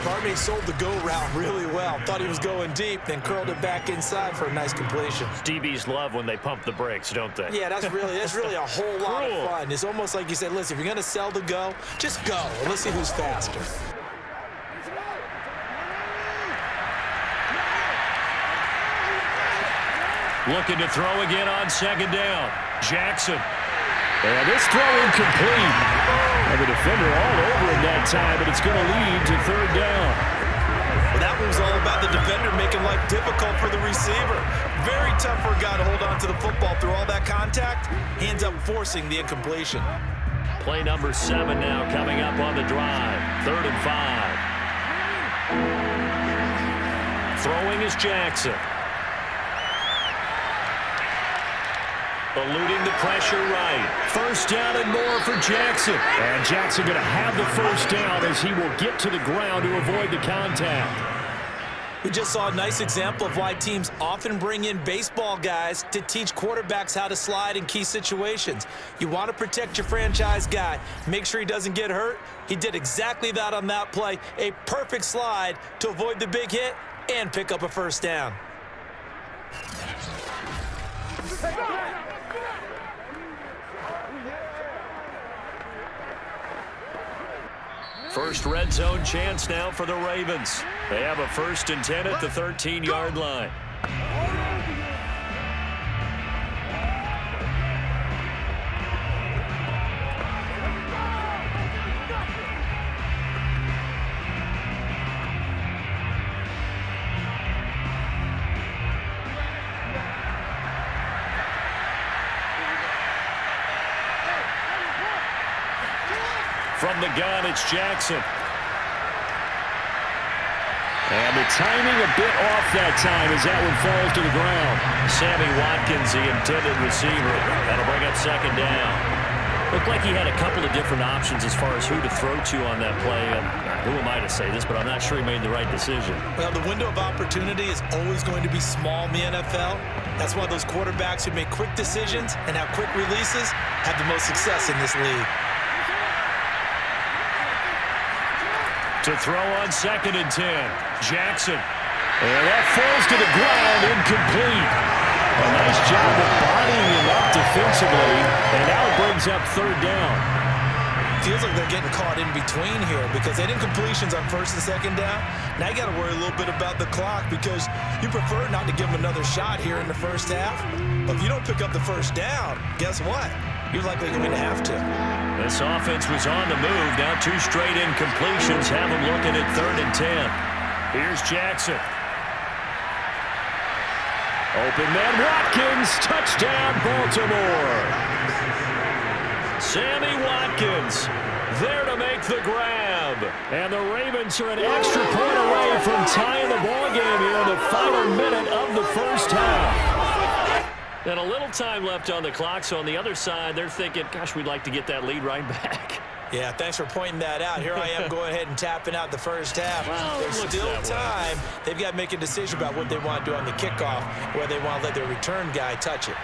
[SPEAKER 3] Barney sold the go route really well. Thought he was going deep, then curled it back inside for a nice completion.
[SPEAKER 2] DBs love when they pump the brakes, don't they?
[SPEAKER 3] Yeah, that's really a whole lot of fun. It's almost like you said, listen, if you're going to sell the go, just go, and let's see who's faster.
[SPEAKER 2] Looking to throw again on second down. Jackson. And this throw incomplete. And the defender all over him that time, but it's going to lead to third down.
[SPEAKER 3] Well, that one was all about the defender making life difficult for the receiver. Very tough for a guy to hold on to the football through all that contact. He ends up forcing the incompletion.
[SPEAKER 2] Play number 7 now coming up on the drive. 3rd and 5. Throwing is Jackson. Eluding the pressure right. First down and more for Jackson. And Jackson going to have the first down as he will get to the ground to avoid the contact.
[SPEAKER 3] We just saw a nice example of why teams often bring in baseball guys to teach quarterbacks how to slide in key situations. You want to protect your franchise guy. Make sure he doesn't get hurt. He did exactly that on that play. A perfect slide to avoid the big hit and pick up a first down.
[SPEAKER 2] First red zone chance now for the Ravens. They have a 1st and 10 at the 13-yard line. From the gun, it's Jackson. And the timing a bit off that time as that one falls to the ground. Sammy Watkins, the intended receiver. That'll bring up second down. Looked like he had a couple of different options as far as who to throw to on that play. Who am I to say this, but I'm not sure he made the right decision.
[SPEAKER 3] Well, the window of opportunity is always going to be small in the NFL. That's why those quarterbacks who make quick decisions and have quick releases have the most success in this league.
[SPEAKER 2] To throw on 2nd and 10. Jackson. And that falls to the ground, incomplete. A nice job of bodying him up defensively. And now it brings up 3rd down.
[SPEAKER 3] Feels like they're getting caught in between here because they did incompletions on 1st and 2nd down. Now you got to worry a little bit about the clock because you prefer not to give them another shot here in the first half. But if you don't pick up the first down, guess what? You're likely going to have to.
[SPEAKER 2] This offense was on the move. Now 2 straight incompletions have them looking at 3rd and 10. Here's Jackson. Open man Watkins. Touchdown, Baltimore. Sammy Watkins there to make the grab. And the Ravens are an extra point away from tying the ballgame here in the final minute of the first half. And a little time left on the clock, so on the other side, they're thinking, gosh, we'd like to get that lead right back.
[SPEAKER 3] Yeah, thanks for pointing that out. Here I am going ahead and tapping out the first half.
[SPEAKER 2] Well,
[SPEAKER 3] there's still time. They've got to make a decision about what they want to do on the kickoff, whether they want to let their return guy touch it.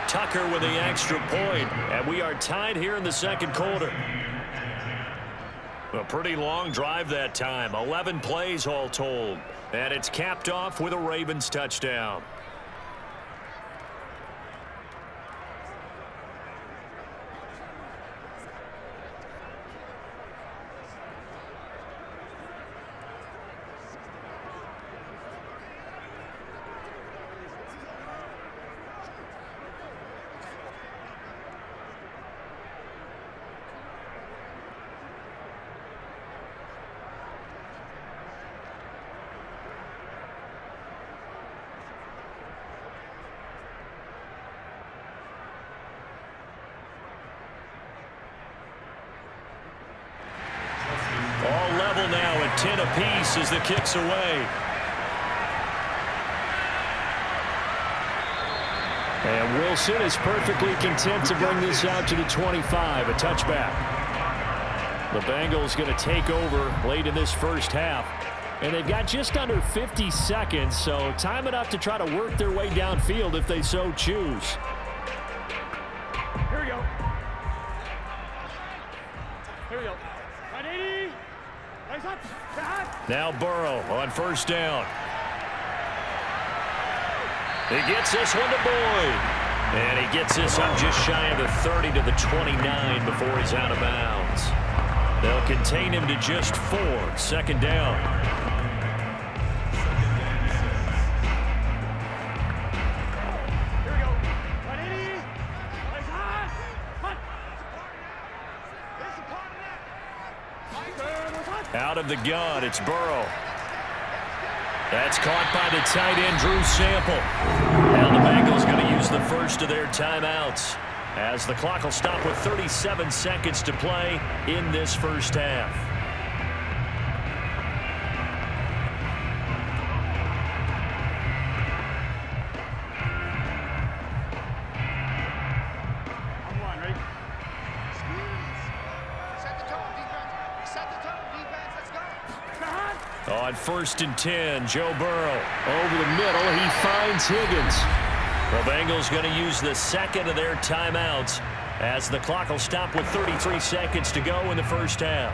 [SPEAKER 2] Tucker with the extra point, and we are tied here in the 2nd quarter. A pretty long drive that time, 11 plays all told. And it's capped off with a Ravens touchdown. All level now at 10 apiece as the kick's away. And Wilson is perfectly content to bring this out to the 25, a touchback. The Bengals going to take over late in this first half. And they've got just under 50 seconds, so time enough to try to work their way downfield if they so choose.
[SPEAKER 4] Here we go. Here we go. 180. Nice up.
[SPEAKER 2] Now Burrow on first down. He gets this one to Boyd. And he gets this up just shy of the 30 to the 29 before he's out of bounds. They'll contain him to just 4. Second down.
[SPEAKER 4] Here we go. 180. Nice high. Hut.
[SPEAKER 2] Out of the gun, it's Burrow. That's caught by the tight end, Drew Sample. Now the Bengals going to use the first of their timeouts as the clock will stop with 37 seconds to play in this first half. On first and 10, Joe Burrow over the middle. He finds Higgins. The Bengals going to use the second of their timeouts as the clock will stop with 33 seconds to go in the first half.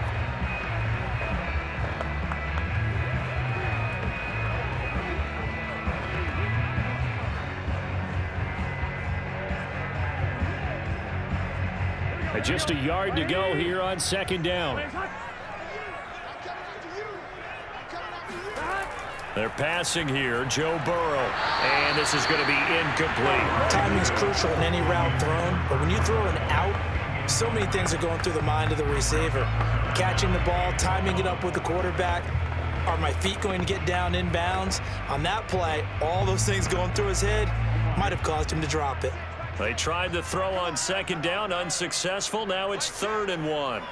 [SPEAKER 2] Just a yard to go here on second down. They're passing here, Joe Burrow, and this is going to be incomplete.
[SPEAKER 3] Timing's crucial in any route thrown, but when you throw an out, so many things are going through the mind of the receiver. Catching the ball, timing it up with the quarterback. Are my feet going to get down in bounds? On that play, all those things going through his head might have caused him to drop it.
[SPEAKER 2] They tried to throw on second down, unsuccessful. Now it's 3rd and 1.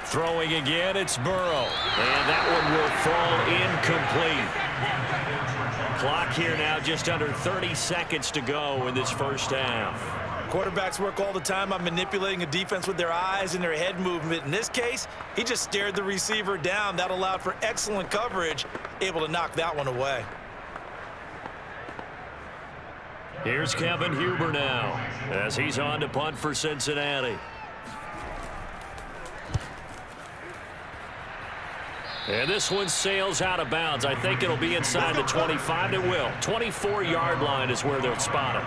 [SPEAKER 2] Throwing again, it's Burrow. And that one will fall incomplete. Clock here now just under 30 seconds to go in this first half.
[SPEAKER 3] Quarterbacks work all the time on manipulating a defense with their eyes and their head movement. In this case, he just stared the receiver down. That allowed for excellent coverage, able to knock that one away.
[SPEAKER 2] Here's Kevin Huber now as he's on to punt for Cincinnati. And this one sails out of bounds. I think it'll be inside the 25. It will. 24-yard line is where they'll spot it.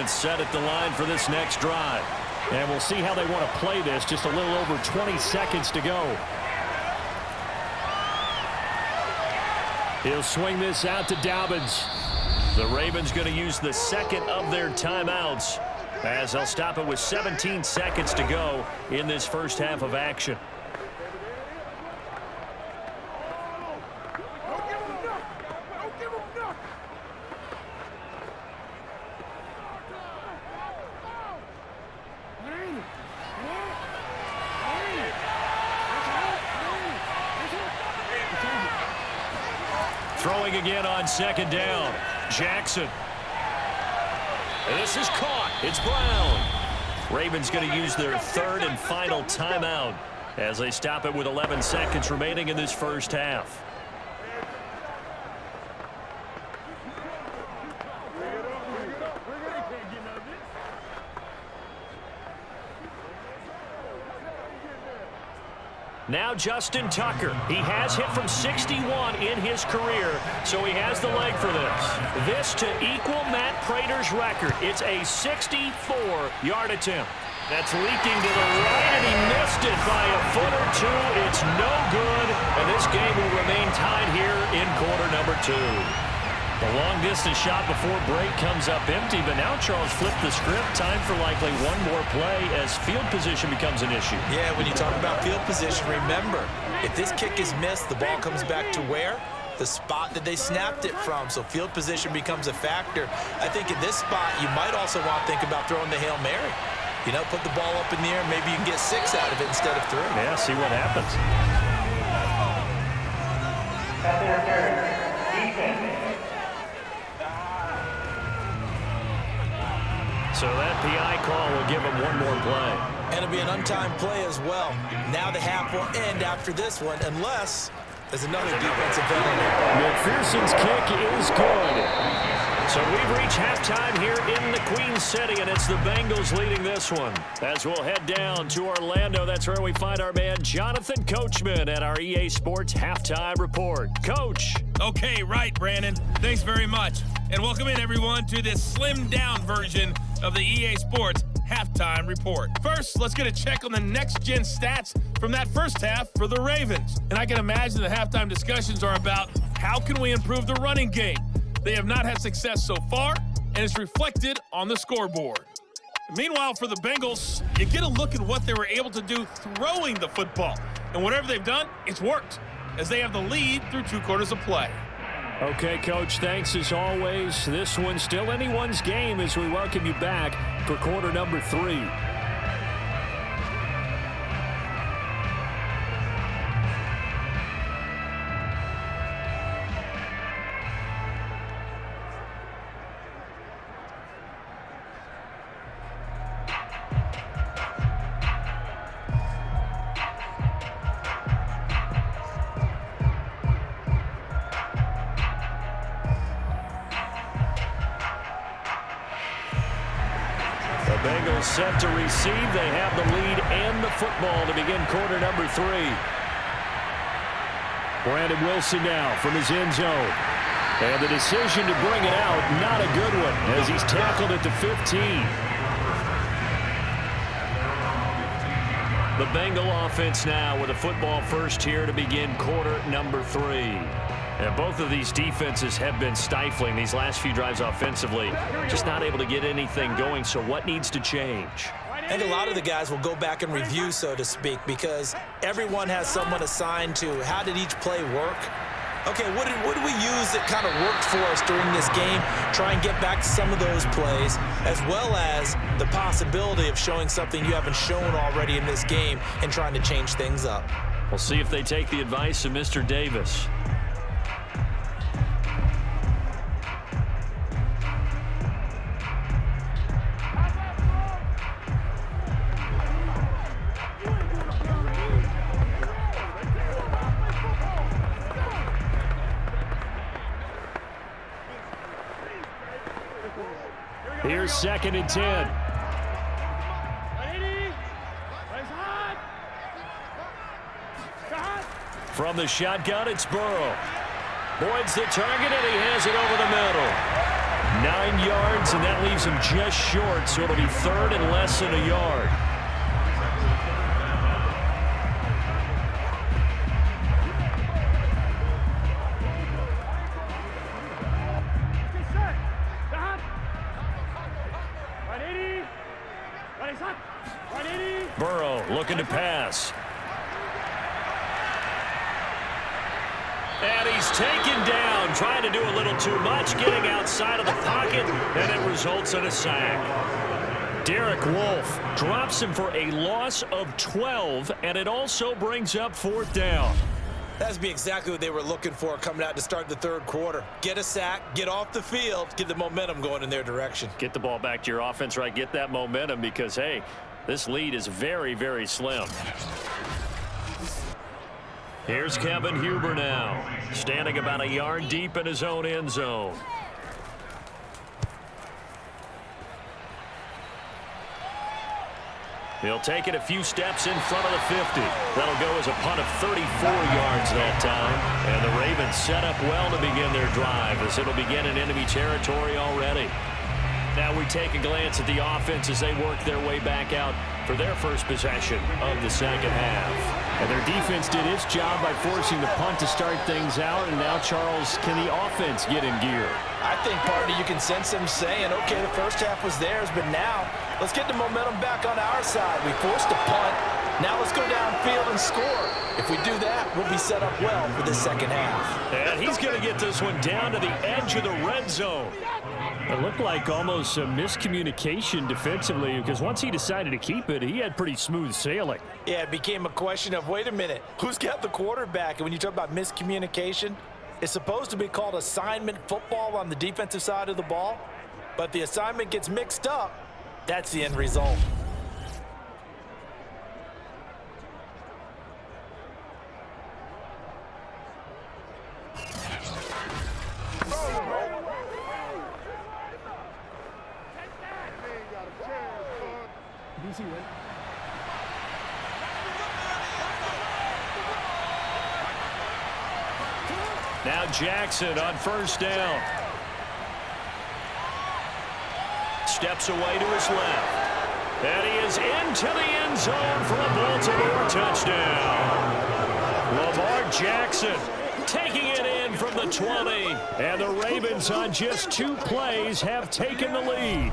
[SPEAKER 2] Set at the line for this next drive. And we'll see how they want to play this. Just a little over 20 seconds to go. He'll swing this out to Dobbins. The Ravens going to use the second of their timeouts as they'll stop it with 17 seconds to go in this first half of action. Throwing again on second down. Jackson. And this is caught. It's Brown. Ravens going to use their 3rd and final timeout as they stop it with 11 seconds remaining in this first half. Now Justin Tucker. He has hit from 61 in his career, so he has the leg for this. This to equal Matt Prater's record. It's a 64-yard attempt. That's leaking to the right, and he missed it by a foot or two. It's no good, and this game will remain tied here in quarter number 2. The long-distance shot before break comes up empty, but now Charles flipped the script. Time for likely one more play as field position becomes an issue.
[SPEAKER 3] Yeah, when you talk about field position, remember, if this kick is missed, the ball comes back to where? the spot that they snapped it from. So field position becomes a factor. I think in this spot, you might also want to think about throwing the Hail Mary. You know, put the ball up in the air. Maybe you can get 6 out of it instead of 3.
[SPEAKER 2] Yeah, see what happens. So that PI call will give him one more play.
[SPEAKER 3] And it'll be an untimed play as well. Now the half will end after this one, unless there's another defensive penalty.
[SPEAKER 2] McPherson's kick is good. So we've reached halftime here in the Queen City, and it's the Bengals leading this one. As we'll head down to Orlando, that's where we find our man Jonathan Coachman at our EA Sports Halftime Report. Coach.
[SPEAKER 5] Okay, right, Brandon. Thanks very much. And welcome in, everyone, to this slimmed-down version of the EA Sports Halftime Report. First, let's get a check on the next-gen stats from that first half for the Ravens. And I can imagine the halftime discussions are about how can we improve the running game. They have not had success so far, and it's reflected on the scoreboard. Meanwhile, for the Bengals, you get a look at what they were able to do throwing the football. And whatever they've done, it's worked, as they have the lead through 2 quarters of play.
[SPEAKER 2] Okay, Coach, thanks as always. This one's still anyone's game as we welcome you back for quarter number 3. Bengals set to receive. They have the lead and the football to begin quarter number 3. Brandon Wilson now from his end zone. And the decision to bring it out, not a good one, as he's tackled at the 15. The Bengal offense now with a football first here to begin quarter number 3. And both of these defenses have been stifling these last few drives offensively. Just not able to get anything going, so what needs to change?
[SPEAKER 3] And a lot of the guys will go back and review, so to speak, because everyone has someone assigned to how did each play work. Okay, what did we use that kind of worked for us during this game? Try and get back to some of those plays, as well as the possibility of showing something you haven't shown already in this game and trying to change things up.
[SPEAKER 2] We'll see if they take the advice of Mr. Davis. Here's 2nd and 10. From the shotgun, it's Burrow. Boyd's the target, and he has it over the middle. 9 yards, and that leaves him just short, so it'll be 3rd and less than a yard. Burrow looking to pass. And he's taken down, trying to do a little too much, getting outside of the pocket, and it results in a sack. Derek Wolfe drops him for a loss of 12, and it also brings up 4th down.
[SPEAKER 3] That's be exactly what they were looking for coming out to start the 3rd quarter. Get a sack, get off the field, get the momentum going in their direction.
[SPEAKER 2] Get the ball back to your offense, right? Get that momentum because, hey, this lead is very, very slim. Here's Kevin Huber now, standing about a yard deep in his own end zone. He'll take it a few steps in front of the 50. That'll go as a punt of 34 yards that time. And the Ravens set up well to begin their drive as it'll begin in enemy territory already. Now we take a glance at the offense as they work their way back out for their first possession of the second half.
[SPEAKER 6] And their defense did its job by forcing the punt to start things out. And now, Charles, can the offense get in gear?
[SPEAKER 3] I think, partner, you can sense them saying, okay, the first half was theirs, but now let's get the momentum back on our side. We forced a punt. Now let's go downfield and score. If we do that, we'll be set up well for the second half.
[SPEAKER 2] And he's going to get this one down to the edge of the red zone.
[SPEAKER 6] It looked like almost a miscommunication defensively, because once he decided to keep it, he had pretty smooth sailing.
[SPEAKER 3] Yeah, it became a question of, wait a minute, who's got the quarterback? And when you talk about miscommunication, it's supposed to be called assignment football on the defensive side of the ball, but the assignment gets mixed up. That's the end result.
[SPEAKER 2] Now Jackson on first down. Steps away to his left. And he is into the end zone for a Baltimore touchdown. Lamar Jackson taking it in from the 20. And the Ravens on just 2 plays have taken the lead.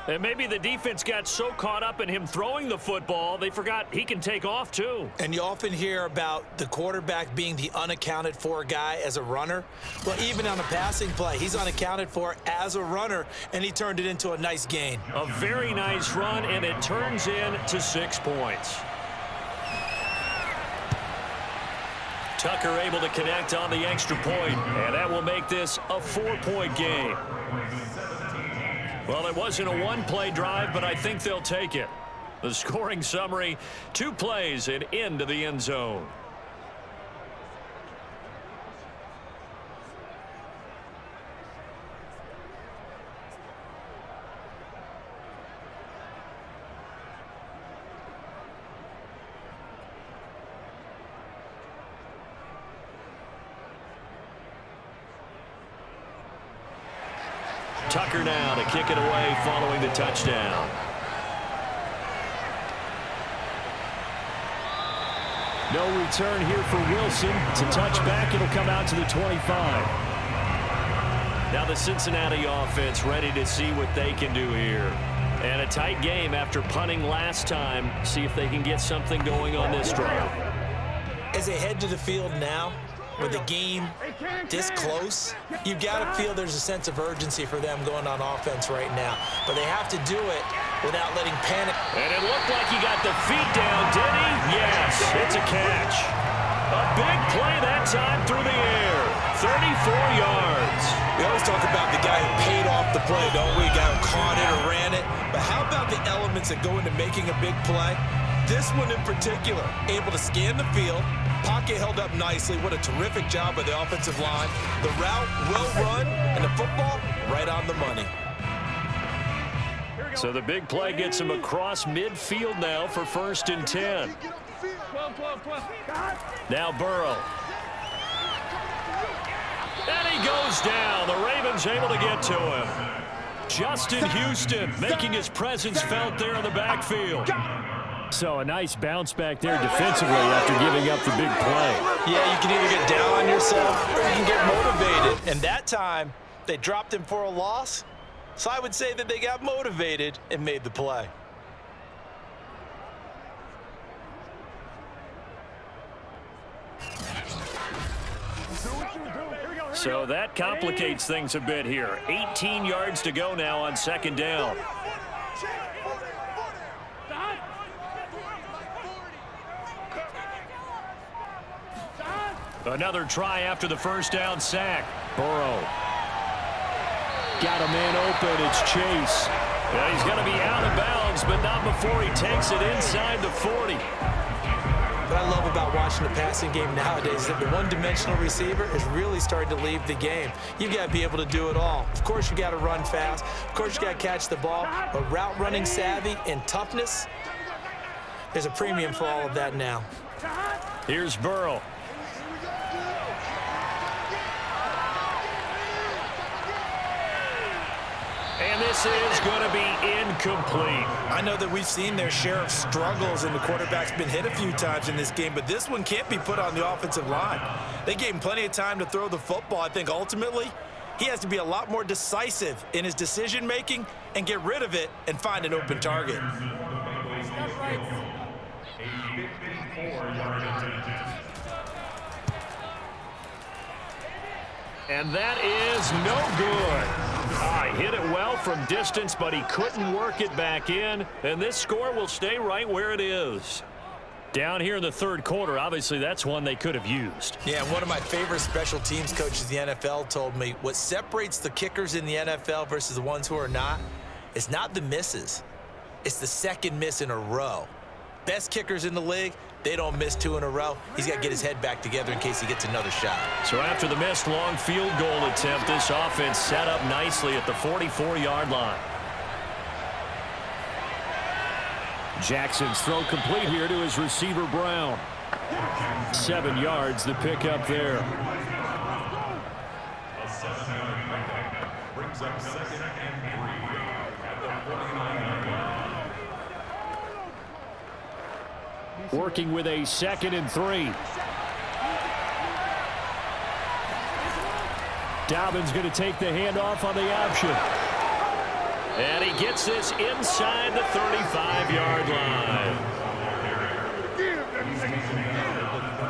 [SPEAKER 2] And maybe the defense got so caught up in him throwing the football, they forgot he can take off too.
[SPEAKER 3] And you often hear about the quarterback being the unaccounted for guy as a runner. Well, even on a passing play, he's unaccounted for as a runner, and he turned it into a nice gain.
[SPEAKER 2] A very nice run, and it turns into 6 points. Tucker able to connect on the extra point, and that will make this a 4-point game. Well, it wasn't a one-play drive, but I think they'll take it. The scoring summary, 2 plays and into the end zone. Tucker now to kick it away following the touchdown.
[SPEAKER 6] No return here for Wilson. It's a touchback. It'll come out to the 25.
[SPEAKER 2] Now the Cincinnati offense ready to see what they can do here. And a tight game after punting last time. See if they can get something going on this drive.
[SPEAKER 3] As they head to the field now, with the game this close, you've got to feel there's a sense of urgency for them going on offense right now. But they have to do it without letting panic.
[SPEAKER 2] And it looked like he got the feet down, did he? Yes, it's a catch. A big play that time through the air. 34 yards.
[SPEAKER 3] We always talk about the guy who paid off the play, don't we? The guy who caught it or ran it. But how about the elements that go into making a big play? This one in particular, able to scan the field, pocket held up nicely. What a terrific job by the offensive line. The route well run, and the football right on the money.
[SPEAKER 2] So the big play gets him across midfield now for 1st and 10. Now Burrow. And he goes down. The Ravens able to get to him. Justin Houston making his presence felt there in the backfield.
[SPEAKER 6] So a nice bounce back there defensively after giving up the big play.
[SPEAKER 3] Yeah, you can either get down on yourself or you can get motivated. And that time, they dropped him for a loss. So I would say that they got motivated and made the play.
[SPEAKER 2] So that complicates things a bit here. 18 yards to go now on 2nd down. Another try after the 1st down sack. Burrow.
[SPEAKER 6] Got a man open. It's Chase.
[SPEAKER 2] Yeah, he's going to be out of bounds, but not before he takes it inside the 40.
[SPEAKER 3] What I love about watching the passing game nowadays is that the one-dimensional receiver is really starting to leave the game. You've got to be able to do it all. Of course, you got to run fast. Of course, you got to catch the ball. But route running savvy and toughness, there's a premium for all of that now.
[SPEAKER 2] Here's Burrow. And this is going to be incomplete.
[SPEAKER 3] I know that we've seen their share of struggles, and the quarterback's been hit a few times in this game, but this one can't be put on the offensive line. They gave him plenty of time to throw the football. I think ultimately he has to be a lot more decisive in his decision-making and get rid of it and find an open target.
[SPEAKER 2] And that is no good. He hit it well from distance, but he couldn't work it back in. And this score will stay right where it is. Down here in the third quarter, obviously that's one they could have used.
[SPEAKER 3] Yeah, one of my favorite special teams coaches in the NFL told me what separates the kickers in the NFL versus the ones who are not is not the misses. It's the second miss in a row. Best kickers in the league, they don't miss 2 in a row. He's got to get his head back together in case he gets another shot.
[SPEAKER 2] So after the missed long field goal attempt, this offense set up nicely at the 44-yard line.
[SPEAKER 6] Jackson's throw complete here to his receiver, Brown. 7 yards, the pickup there.
[SPEAKER 7] A 7-yard pickup brings up 2nd and 3 at the 49-yard line.
[SPEAKER 6] Working with a 2nd and 3. Dobbins going to take the handoff on the option.
[SPEAKER 2] And he gets this inside the 35-yard line.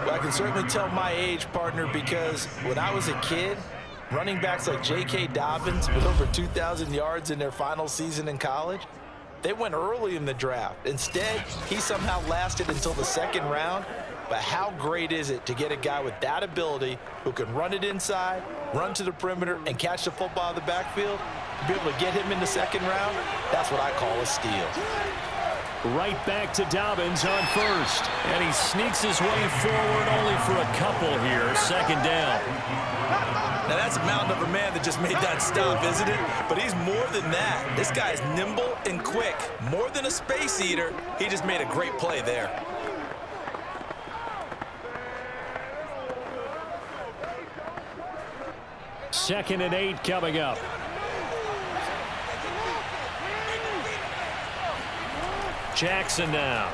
[SPEAKER 3] Well, I can certainly tell my age, partner, because when I was a kid, running backs like J.K. Dobbins with over 2,000 yards in their final season in college, they went early in the draft. Instead, he somehow lasted until the 2nd round. But how great is it to get a guy with that ability who can run it inside, run to the perimeter, and catch the football in the backfield? To be able to get him in the 2nd round, that's what I call a steal.
[SPEAKER 6] Right back to Dobbins on first.
[SPEAKER 2] And he sneaks his way forward only for a couple here. 2nd down.
[SPEAKER 3] Now, that's a mountain of a man that just made that stop, isn't it? But he's more than that. This guy's nimble and quick. More than a space eater, he just made a great play there.
[SPEAKER 6] Second and 8 coming up.
[SPEAKER 2] Jackson now.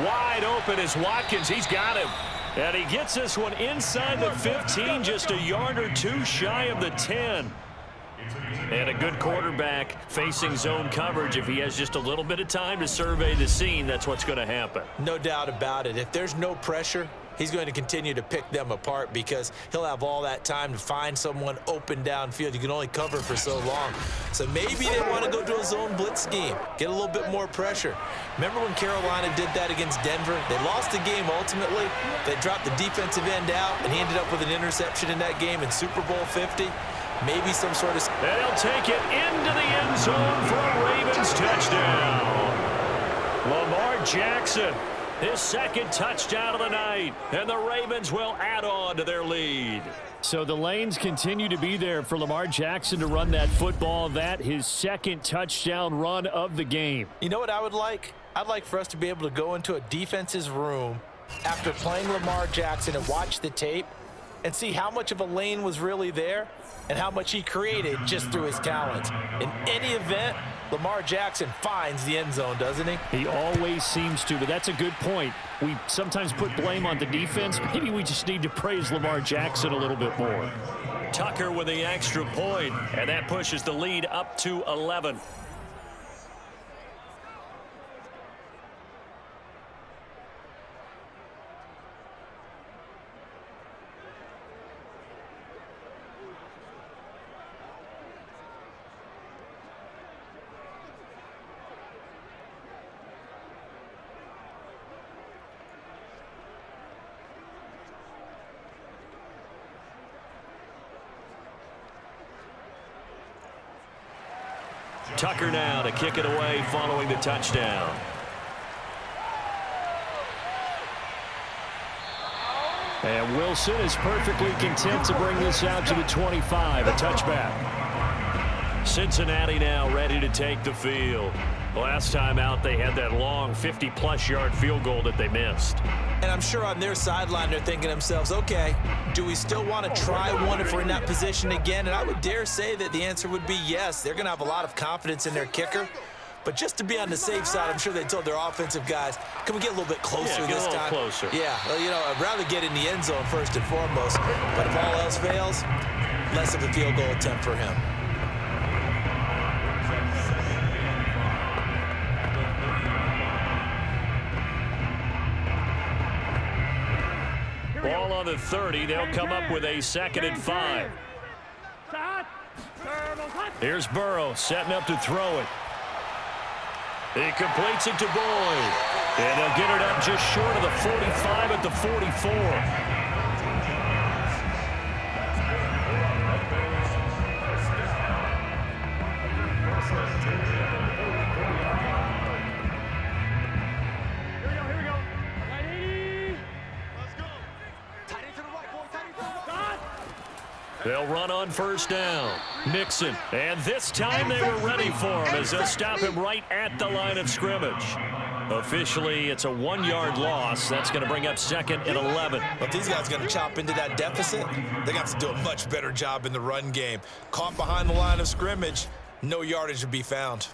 [SPEAKER 2] Wide open is Watkins. He's got him. And he gets this one inside the 15, just a yard or 2 shy of the 10. And a good quarterback facing zone coverage. If he has just a little bit of time to survey the scene, that's what's going to happen.
[SPEAKER 3] No doubt about it. If there's no pressure, he's going to continue to pick them apart because he'll have all that time to find someone open downfield. You can only cover for so long. So maybe they want to go to a zone blitz scheme, get a little bit more pressure. Remember when Carolina did that against Denver? They lost the game ultimately. They dropped the defensive end out, and he ended up with an interception in that game in Super Bowl 50. Maybe some sort of...
[SPEAKER 2] And he'll take it into the end zone for a Ravens touchdown. Lamar Jackson, his 2nd touchdown of the night, and the Ravens will add on to their lead.
[SPEAKER 6] So the lanes continue to be there for Lamar Jackson to run that football. That his 2nd touchdown run of the game.
[SPEAKER 3] You know what I would like? I'd like for us to be able to go into a defense's room after playing Lamar Jackson and watch the tape and see how much of a lane was really there and how much he created just through his talents. In any event, Lamar Jackson finds the end zone, doesn't he?
[SPEAKER 6] He always seems to, but that's a good point. We sometimes put blame on the defense. Maybe we just need to praise Lamar Jackson a little bit more.
[SPEAKER 2] Tucker with the extra point, and that pushes the lead up to 11. Tucker now to kick it away following the touchdown.
[SPEAKER 6] And Wilson is perfectly content to bring this out to the 25, a touchback.
[SPEAKER 2] Cincinnati now ready to take the field. Last time out, they had that long 50-plus yard field goal that they missed.
[SPEAKER 3] And I'm sure on their sideline they're thinking to themselves, okay, do we still want to try one if we're in that position again? And I would dare say that the answer would be yes. They're going to have a lot of confidence in their kicker. But just to be on the safe side, I'm sure they told their offensive guys, can we get a little bit closer this time?
[SPEAKER 6] Closer.
[SPEAKER 3] Yeah, well, you know, I'd rather get in the end zone first and foremost. But if all else fails, less of a field goal attempt for him.
[SPEAKER 6] Ball on the 30. They'll come up with a 2nd and 5. Here's Burrow setting up to throw it. He completes it to Boyd. And they'll get it up just short of the 45 at the 44. They'll run on first down. Mixon. And this time they were ready for him as they'll stop him right at the line of scrimmage. Officially, it's a 1-yard loss. That's going to bring up 2nd and 11.
[SPEAKER 3] But these guys are going to chop into that deficit. They got to do a much better job in the run game. Caught behind the line of scrimmage, no yardage to be found.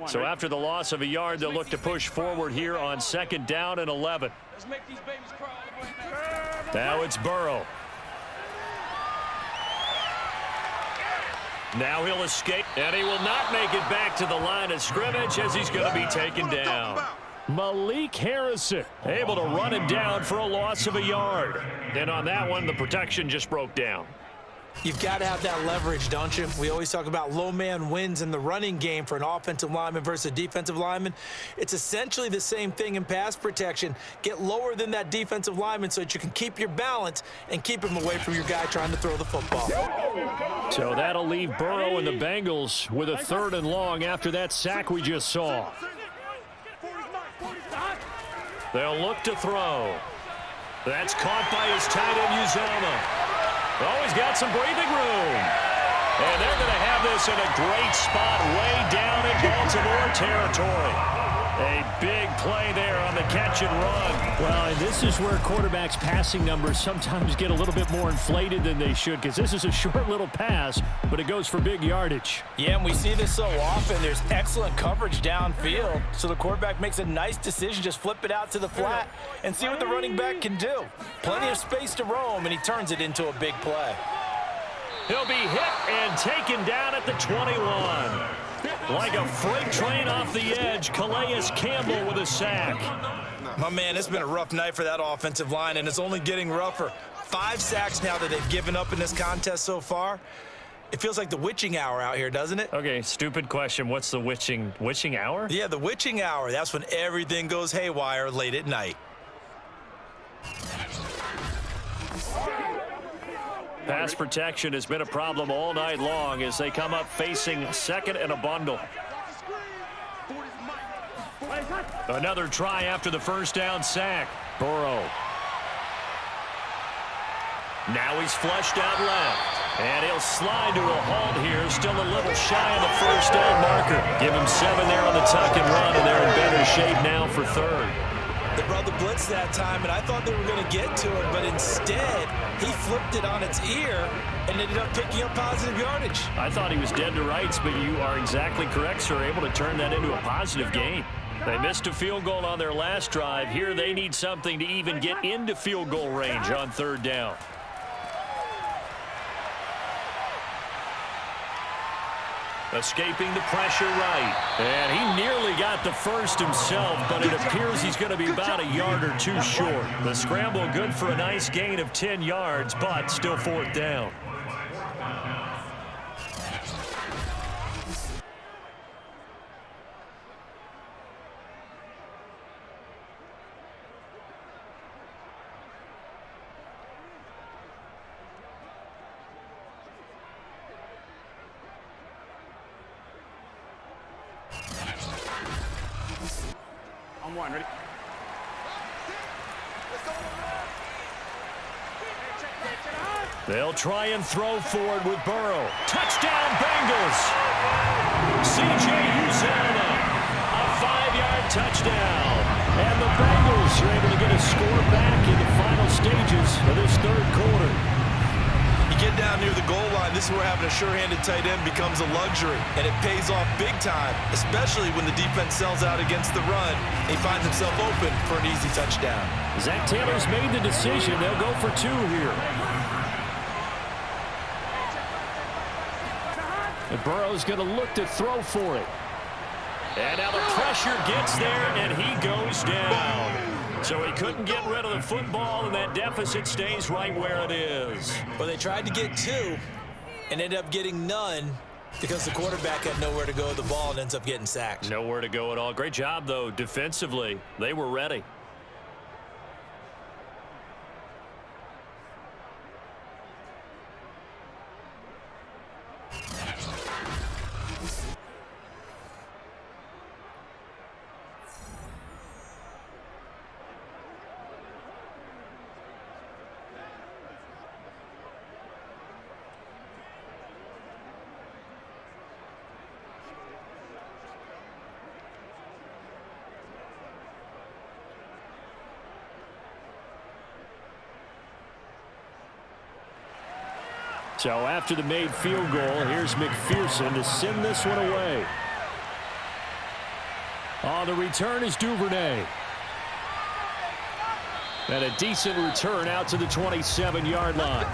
[SPEAKER 6] So after the loss of a yard, they'll look to push forward here on 2nd down and 11.
[SPEAKER 4] Let's make these babies cry.
[SPEAKER 6] Now it's Burrow. Now he'll escape, and he will not make it back to the line of scrimmage as he's going to be taken down. Malik Harrison able to run him down for a loss of a yard. And on that one, the protection just broke down.
[SPEAKER 3] You've got to have that leverage, don't you? We always talk about low man wins in the running game for an offensive lineman versus a defensive lineman. It's essentially the same thing in pass protection. Get lower than that defensive lineman so that you can keep your balance and keep him away from your guy trying to throw the football.
[SPEAKER 6] So that'll leave Burrow and the Bengals with a 3rd and long after that sack we just saw. They'll look to throw. That's caught by his tight end, Uzomah. Oh, he's got some breathing room. And they're going to have this in a great spot way down in Baltimore territory. A big play there on the catch and run. Well, and this is where quarterbacks' passing numbers sometimes get a little bit more inflated than they should, because this is a short little pass, but it goes for big yardage.
[SPEAKER 3] Yeah, and we see this so often. There's excellent coverage downfield, so the quarterback makes a nice decision, just flip it out to the flat and see what the running back can do. Plenty of space to roam, and he turns it into a big play.
[SPEAKER 6] He'll be hit and taken down at the 21. Like a freight train off the edge, Calais Campbell with a sack.
[SPEAKER 3] My man, it's been a rough night for that offensive line, and it's only getting rougher. 5 sacks now that they've given up in this contest so far. It feels like the witching hour out here, doesn't it?
[SPEAKER 6] Okay, stupid question. What's the witching hour?
[SPEAKER 3] Yeah, the witching hour. That's when everything goes haywire late at night.
[SPEAKER 6] Pass protection has been a problem all night long as they come up facing 2nd and a bundle. Another try after the first down sack. Burrow. Now he's flushed out left. And he'll slide to a halt here, still a little shy of the first down marker. Give him 7 there on the tuck and run, and they're in better shape now for 3rd.
[SPEAKER 3] They brought the blitz that time, and I thought they were going to get to it, but instead, he flipped it on its ear and ended up picking up positive yardage.
[SPEAKER 6] I thought he was dead to rights, but you are exactly correct, sir. Able to turn that into a positive gain. They missed a field goal on their last drive. Here they need something to even get into field goal range on 3rd down. Escaping the pressure right. And he nearly got the first himself, but it appears he's going to be about a yard or 2 short. The scramble good for a nice gain of 10 yards, but still 4th down.
[SPEAKER 4] On 1, ready?
[SPEAKER 2] They'll try and throw for it with Burrow. Touchdown, Bengals. C.J. Uzomah, a 5-yard touchdown. And the Bengals are able to get a score back in the final stages of this third quarter.
[SPEAKER 3] You get down near the goal line, this is where having a sure-handed tight end becomes a luxury, and it pays off big time, especially when the defense sells out against the run. He finds himself open for an easy touchdown.
[SPEAKER 2] Zach Taylor's made the decision. They'll go for 2 here. And Burrow's going to look to throw for it. And now the pressure gets there, and he goes down. So he couldn't get rid of the football, and that deficit stays right where it is.
[SPEAKER 3] Well, they tried to get 2 and ended up getting none because the quarterback had nowhere to go with the ball and ends up getting sacked.
[SPEAKER 2] Nowhere to go at all. Great job, though, defensively. They were ready. So after the made field goal, here's McPherson to send this one away. On the return is Duvernay. And a decent return out to the 27-yard line.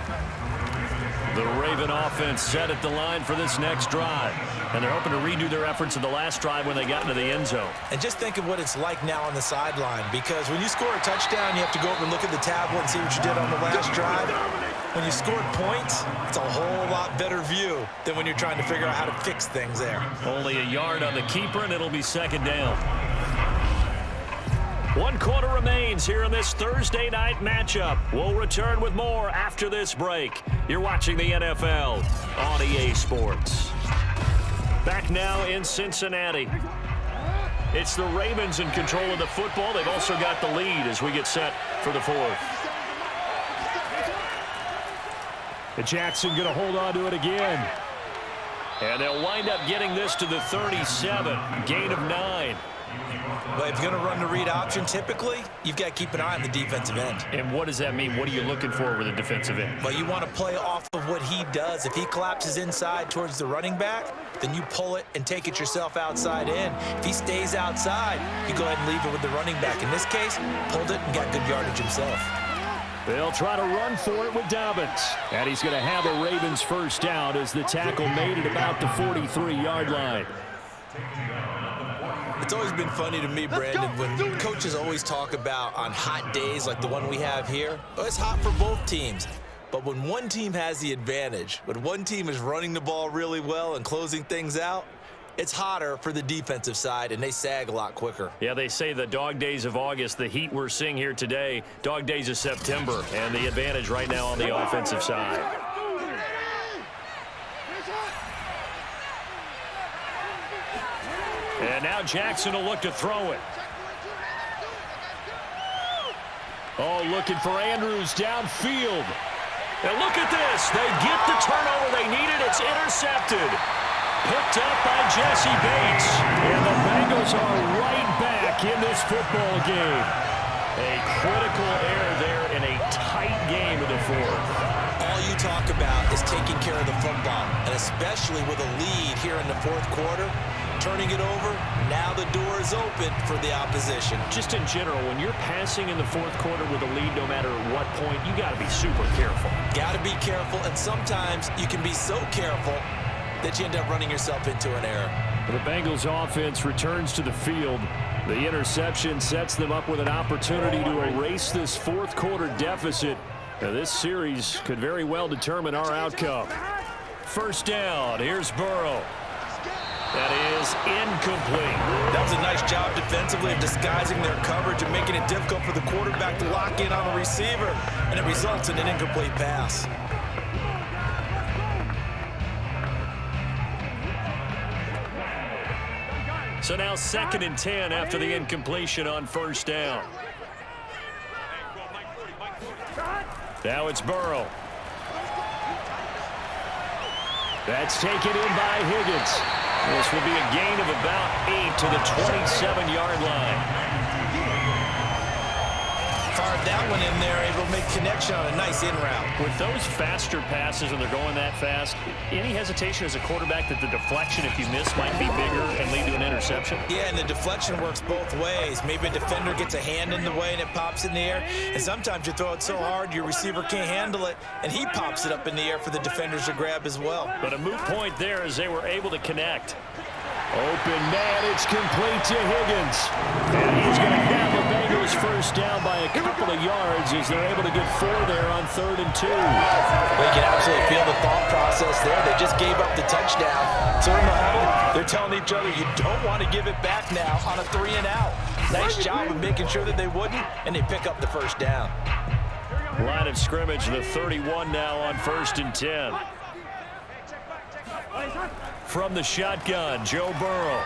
[SPEAKER 2] The Raven offense set at the line for this next drive. And they're hoping to redo their efforts in the last drive when they got into the end zone.
[SPEAKER 3] And just think of what it's like now on the sideline, because when you score a touchdown, you have to go over and look at the tablet and see what you did on the last drive. When you scored points, it's a whole lot better view than when you're trying to figure out how to fix things there.
[SPEAKER 2] Only a yard on the keeper, and it'll be second down. 1 quarter remains here in this Thursday night matchup. We'll return with more after this break. You're watching the NFL on EA Sports. Back now in Cincinnati. It's the Ravens in control of the football. They've also got the lead as we get set for the 4th. And Jackson going to hold on to it again. And they'll wind up getting this to the 37. Gain of 9.
[SPEAKER 3] But if you're going to run the read option, typically, you've got to keep an eye on the defensive end.
[SPEAKER 2] And what does that mean? What are you looking for with a defensive end?
[SPEAKER 3] Well, you want to play off of what he does. If he collapses inside towards the running back, then you pull it and take it yourself outside in. If he stays outside, you go ahead and leave it with the running back. In this case, pulled it and got good yardage himself.
[SPEAKER 2] They'll try to run for it with Dobbins. And he's going to have a Ravens first down as the tackle made it about the 43-yard line.
[SPEAKER 3] It's always been funny to me, Brandon, when coaches always talk about on hot days like the one we have here. Well, it's hot for both teams. But when one team has the advantage, when one team is running the ball really well and closing things out, it's hotter for the defensive side, and they sag a lot quicker.
[SPEAKER 2] Yeah, they say the dog days of August, the heat we're seeing here today, dog days of September, and the advantage right now on the offensive side. And now Jackson will look to throw it. Oh, looking for Andrews downfield. And look at this. They get the turnover they needed. It's intercepted. Picked up by Jesse Bates. And the Bengals are right back in this football game. A critical error there in a tight game of the 4th.
[SPEAKER 3] All you talk about is taking care of the football, and especially with a lead here in the 4th quarter, turning it over, now the door is open for the opposition.
[SPEAKER 2] Just in general, when you're passing in the 4th quarter with a lead, no matter at what point, you got to be super careful.
[SPEAKER 3] Got to be careful, and sometimes you can be so careful that you end up running yourself into an error.
[SPEAKER 2] The Bengals offense returns to the field. The interception sets them up with an opportunity to erase this 4th quarter deficit. Now, this series could very well determine our outcome. First down, here's Burrow. That is incomplete.
[SPEAKER 3] That was a nice job defensively of disguising their coverage and making it difficult for the quarterback to lock in on the receiver, and it results in an incomplete pass.
[SPEAKER 2] So now 2nd and 10 after the incompletion on first down. Now it's Burrow. That's taken in by Higgins. This will be a gain of about 8 to the 27-yard line.
[SPEAKER 3] Fired that one in there, able to make connection on a nice in route.
[SPEAKER 2] With those faster passes and they're going that fast, any hesitation as a quarterback that the deflection, if you miss, might be bigger and lead to an interception?
[SPEAKER 3] Yeah, and the deflection works both ways. Maybe a defender gets a hand in the way and it pops in the air, and sometimes you throw it so hard your receiver can't handle it, and he pops it up in the air for the defenders to grab as well.
[SPEAKER 2] But a moot point there as they were able to connect. Open man, it's complete to Higgins. And he's going to have the Bengals first down by a couple of yards as they're able to get 4 there on 3rd and 2.
[SPEAKER 3] Well, you can absolutely feel the thought process there. They just gave up the touchdown. So in the huddle, they're telling each other, you don't want to give it back now on a 3 and out. Nice job of making sure that they wouldn't, and they pick up the first down.
[SPEAKER 2] Line of scrimmage, the 31 now on 1st and 10. From the shotgun, Joe Burrow.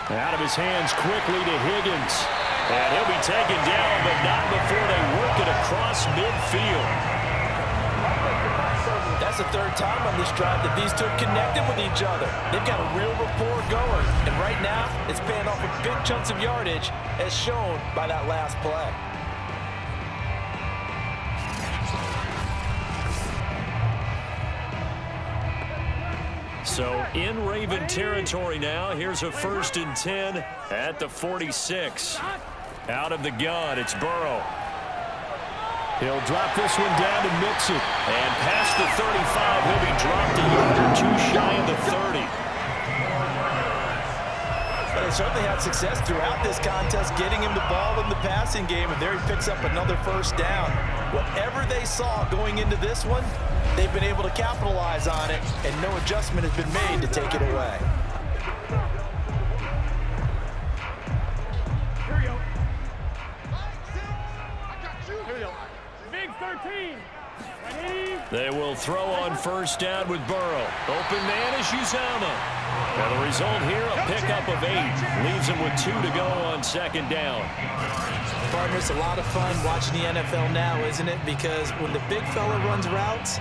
[SPEAKER 2] Out of his hands quickly to Higgins. And he'll be taken down, but not before they work it across midfield.
[SPEAKER 3] That's the 3rd time on this drive that these two have connected with each other. They've got a real rapport going. And right now, it's paying off with big chunks of yardage, as shown by that last play.
[SPEAKER 2] So in Raven territory now. Here's a 1st and 10 at the 46. Out of the gun, it's Burrow. He'll drop this one down to Mixon. And past the 35, he'll be dropped a yard or 2 shy of the 30.
[SPEAKER 3] But they certainly had success throughout this contest, getting him the ball in the passing game, and there he picks up another 1st down. Whatever they saw going into this one, they've been able to capitalize on it, and no adjustment has been made to take it away.
[SPEAKER 4] Here we go. Here we go. Big 13.
[SPEAKER 2] They will throw on 1st down with Burrow. Open man is Uzama. Now the result here, a pickup of 8. Leaves him with 2 to go on 2nd down.
[SPEAKER 3] Partner, it's a lot of fun watching the NFL now, isn't it? Because when the big fella runs routes,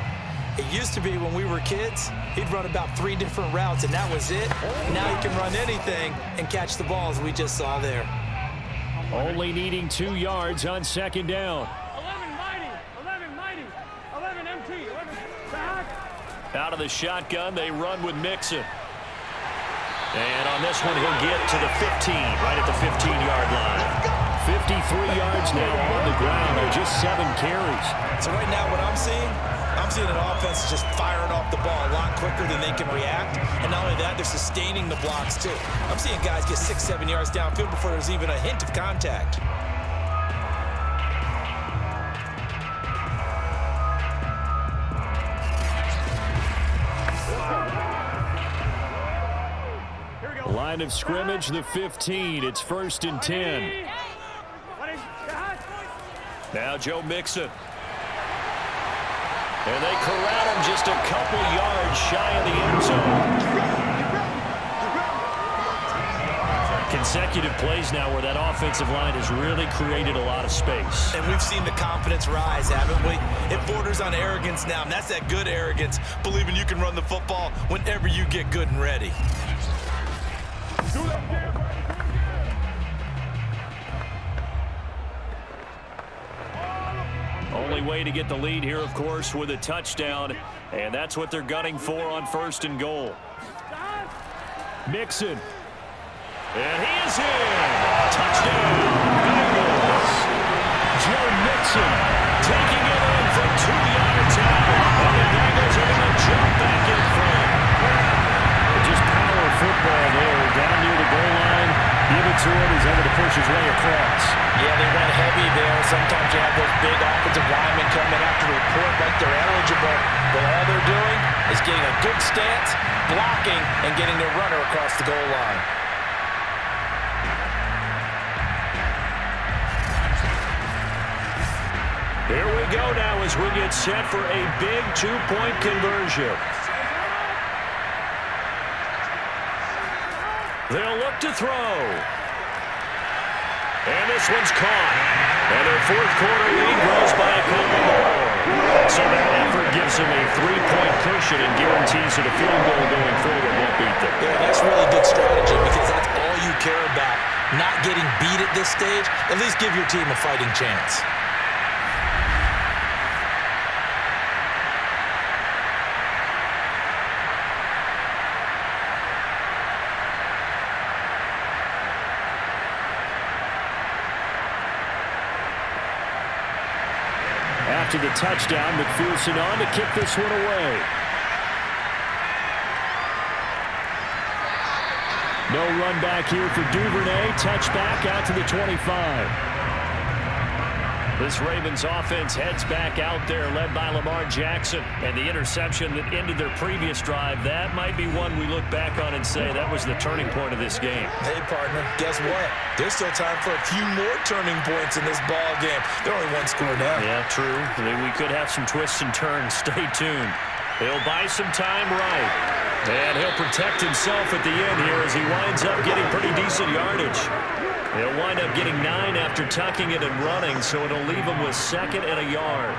[SPEAKER 3] it used to be when we were kids, he'd run about 3 different routes, and that was it. Now he can run anything and catch the ball, as we just saw there.
[SPEAKER 2] Only needing 2 yards on 2nd down.
[SPEAKER 4] 11 mighty, 11 mighty, 11 MT, 11 back.
[SPEAKER 2] Out of the shotgun, they run with Mixon. And on this one, he'll get to the 15, right at the 15-yard line. 53 yards now on the ground. They're just 7 carries.
[SPEAKER 3] So right now what I'm seeing an offense just firing off the ball a lot quicker than they can react. And not only that, they're sustaining the blocks too. I'm seeing guys get 6-7 yards downfield before there's even a hint of contact.
[SPEAKER 2] Line of scrimmage, the 15. It's 1st and 10. Now Joe Mixon. And they corral him just a couple yards shy of the end zone. Consecutive plays now where that offensive line has really created a lot of space.
[SPEAKER 3] And we've seen the confidence rise, haven't we? It borders on arrogance now, and that's that good arrogance, believing you can run the football whenever you get good and ready.
[SPEAKER 2] Only way to get the lead here, of course, with a touchdown, and that's what they're gunning for on 1st and goal. Mixon. And he is in. Touchdown, Bengals. Joe Mixon taking it in from 2 yards out, and the Bengals are going to jump back in front. Just power football there, down near the goal line. Give it to him. He's able to push his way across.
[SPEAKER 3] Yeah, they went heavy there. Sometimes you have those big offensive linemen come in after report like they're eligible. But all they're doing is getting a good stance, blocking, and getting their runner across the goal line.
[SPEAKER 2] Here we go now as we get set for a big 2-point conversion. They'll look to throw. And this one's caught. And their 4th quarter lead grows by a couple more. So that effort gives him a 3-point cushion and guarantees that a field goal going forward won't beat them.
[SPEAKER 3] Yeah, that's really good strategy because that's all you care about. Not getting beat at this stage, at least give your team a fighting chance.
[SPEAKER 2] After the touchdown, McPherson on to kick this one away. No run back here for Duvernay. Touchback out to the 25. This Ravens offense heads back out there, led by Lamar Jackson. And the interception that ended their previous drive, that might be one we look back on and say that was the turning point of this game.
[SPEAKER 3] Hey, partner, guess what? There's still time for a few more turning points in this ball game. They're only one score down.
[SPEAKER 2] Yeah, true. We could have some twists and turns. Stay tuned. He'll buy some time right. And he'll protect himself at the end here as he winds up getting pretty decent yardage. He'll wind up getting 9 after tucking it and running, so it'll leave him with 2nd and a yard.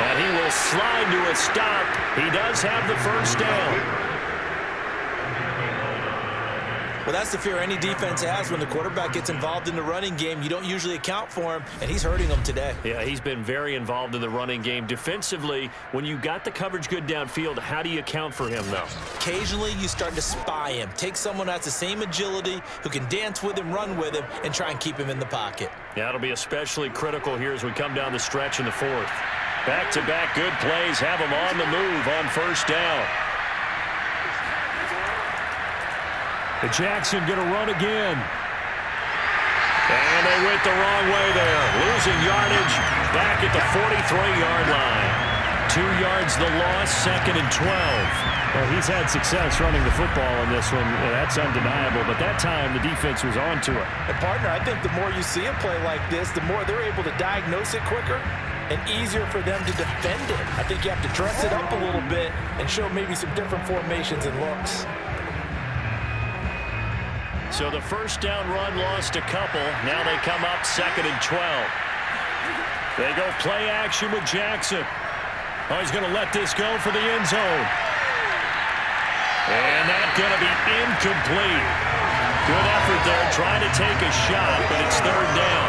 [SPEAKER 2] And he will slide to a stop. He does have the first down.
[SPEAKER 3] Well, that's the fear any defense has when the quarterback gets involved in the running game. You don't usually account for him, and he's hurting them today.
[SPEAKER 2] Yeah, he's been very involved in the running game. Defensively, when you got the coverage good downfield, how do you account for him, though?
[SPEAKER 3] Occasionally, you start to spy him. Take someone who has the same agility, who can dance with him, run with him, and try and keep him in the pocket.
[SPEAKER 2] Yeah, it'll be especially critical here as we come down the stretch in the 4th. Back-to-back good plays have him on the move on first down. The Jackson going to run again. And they went the wrong way there. Losing yardage back at the 43-yard line. 2 yards the loss, 2nd and 12.
[SPEAKER 6] Well, he's had success running the football in this one. That's undeniable. But that time, the defense was on to it.
[SPEAKER 3] And, partner, I think the more you see him play like this, the more they're able to diagnose it quicker and easier for them to defend it. I think you have to dress it up a little bit and show maybe some different formations and looks.
[SPEAKER 2] So the first down run lost a couple. Now they come up 2nd and 12. They go play action with Jackson. Oh, he's going to let this go for the end zone. And that's going to be incomplete. Good effort there trying to take a shot, but it's 3rd down.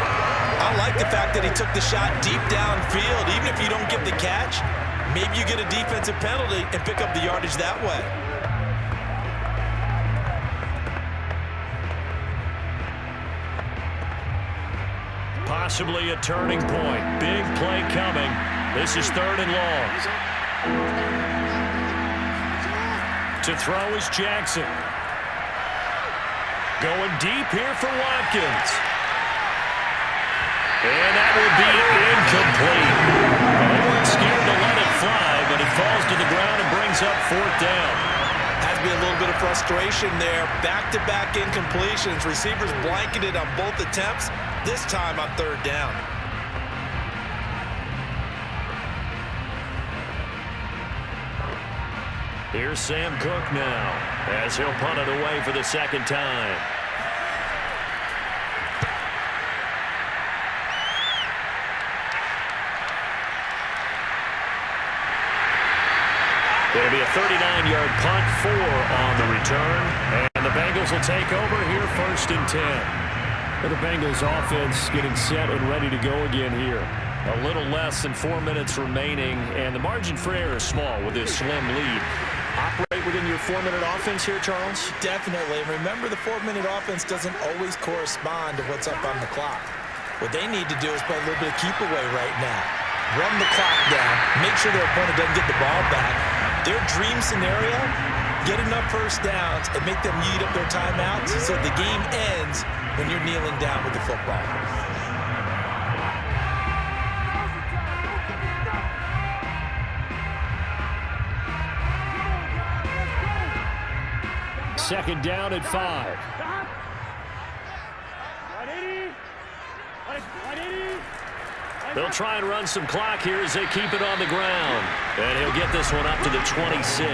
[SPEAKER 3] I like the fact that he took the shot deep downfield. Even if you don't get the catch, maybe you get a defensive penalty and pick up the yardage that way.
[SPEAKER 2] Possibly a turning point. Big play coming. This is 3rd and long. To throw is Jackson. Going deep here for Watkins. And that will be incomplete. Well, they weren't scared to let it fly, but it falls to the ground and brings up 4th down.
[SPEAKER 3] Has to be a little bit of frustration there. Back-to-back incompletions. Receivers blanketed on both attempts. This time on 3rd down.
[SPEAKER 2] Here's Sam Cook now as he'll punt it away for the 2nd time. It'll be a 39-yard punt, 4 on the return. And the Bengals will take over here 1st and 10.
[SPEAKER 6] The Bengals offense getting set and ready to go again here.
[SPEAKER 2] A little less than 4 minutes remaining, and the margin for error is small with this slim lead. Operate within your 4-minute offense here, Charles?
[SPEAKER 3] Definitely. Remember, the 4-minute offense doesn't always correspond to what's up on the clock. What they need to do is play a little bit of keep away right now. Run the clock down. Make sure their opponent doesn't get the ball back. Their dream scenario, get enough first downs and make them eat up their timeouts so the game ends when you're kneeling down with the football.
[SPEAKER 6] Second down at 5.
[SPEAKER 4] Right 80. Right 80.
[SPEAKER 2] They'll try and run some clock here as they keep it on the ground. And he'll get this one up to the 26.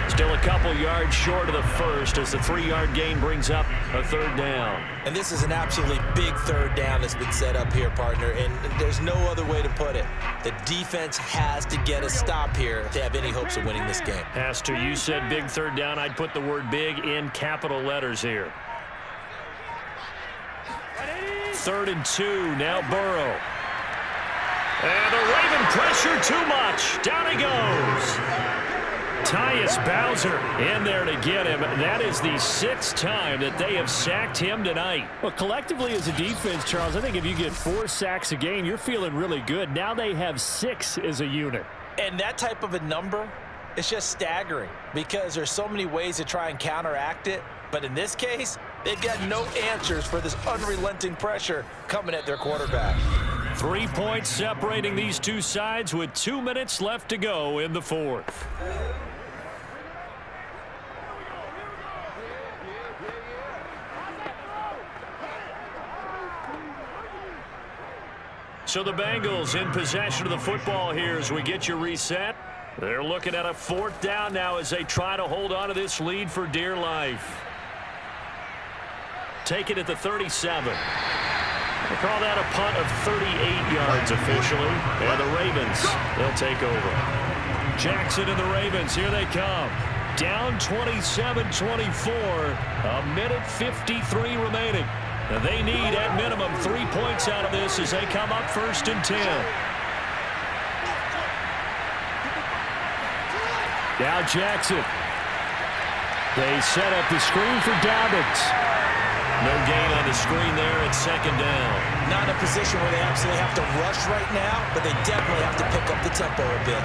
[SPEAKER 2] Still a couple yards short of the first as the 3-yard gain brings up a third down.
[SPEAKER 3] And this is an absolutely big third down that's been set up here, partner, and there's no other way to put it. The defense has to get a stop here to have any hopes of winning this game.
[SPEAKER 2] Pastor, you said big third down. I'd put the word big in capital letters here. 3rd and 2, now Burrow. And the Raven pressure too much. Down he goes. Tyus Bowser in there to get him. That is the 6th time that they have sacked him tonight.
[SPEAKER 6] Well, collectively as a defense, Charles, I think if you get 4 sacks a game, you're feeling really good. Now they have 6 as a unit.
[SPEAKER 3] And that type of a number, it's just staggering because there's so many ways to try and counteract it. But in this case, they've got no answers for this unrelenting pressure coming at their quarterback.
[SPEAKER 2] 3 points separating these two sides with 2 minutes left to go in the 4th. So the Bengals in possession of the football here as we get you reset. They're looking at a 4th down now as they try to hold on to this lead for dear life. Take it at the 37. We'll call that a punt of 38 yards officially. And the Ravens, they'll take over. Jackson and the Ravens, here they come. Down 27-24, a minute 53 remaining. Now they need, at minimum, 3 points out of this as they come up 1st and 10.
[SPEAKER 6] Now Jackson. They set up the screen for Dobbins.
[SPEAKER 2] No gain on the screen there at 2nd down.
[SPEAKER 3] Not in a position where they absolutely have to rush right now, but they definitely have to pick up the tempo a bit.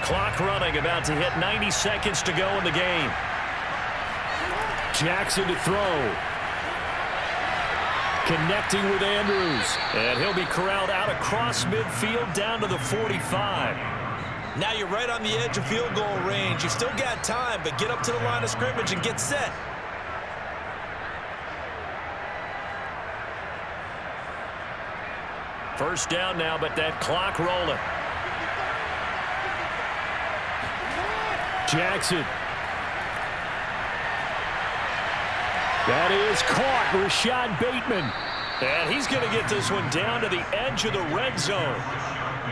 [SPEAKER 2] Clock running, about to hit 90 seconds to go in the game.
[SPEAKER 6] Jackson to throw. Connecting with Andrews.
[SPEAKER 2] And he'll be corralled out across midfield down to the 45.
[SPEAKER 3] Now you're right on the edge of field goal range. You've still got time, but get up to the line of scrimmage and get set.
[SPEAKER 2] First down now, but that clock rolling.
[SPEAKER 6] Jackson. That is caught. Rashad Bateman.
[SPEAKER 2] And he's going to get this one down to the edge of the red zone.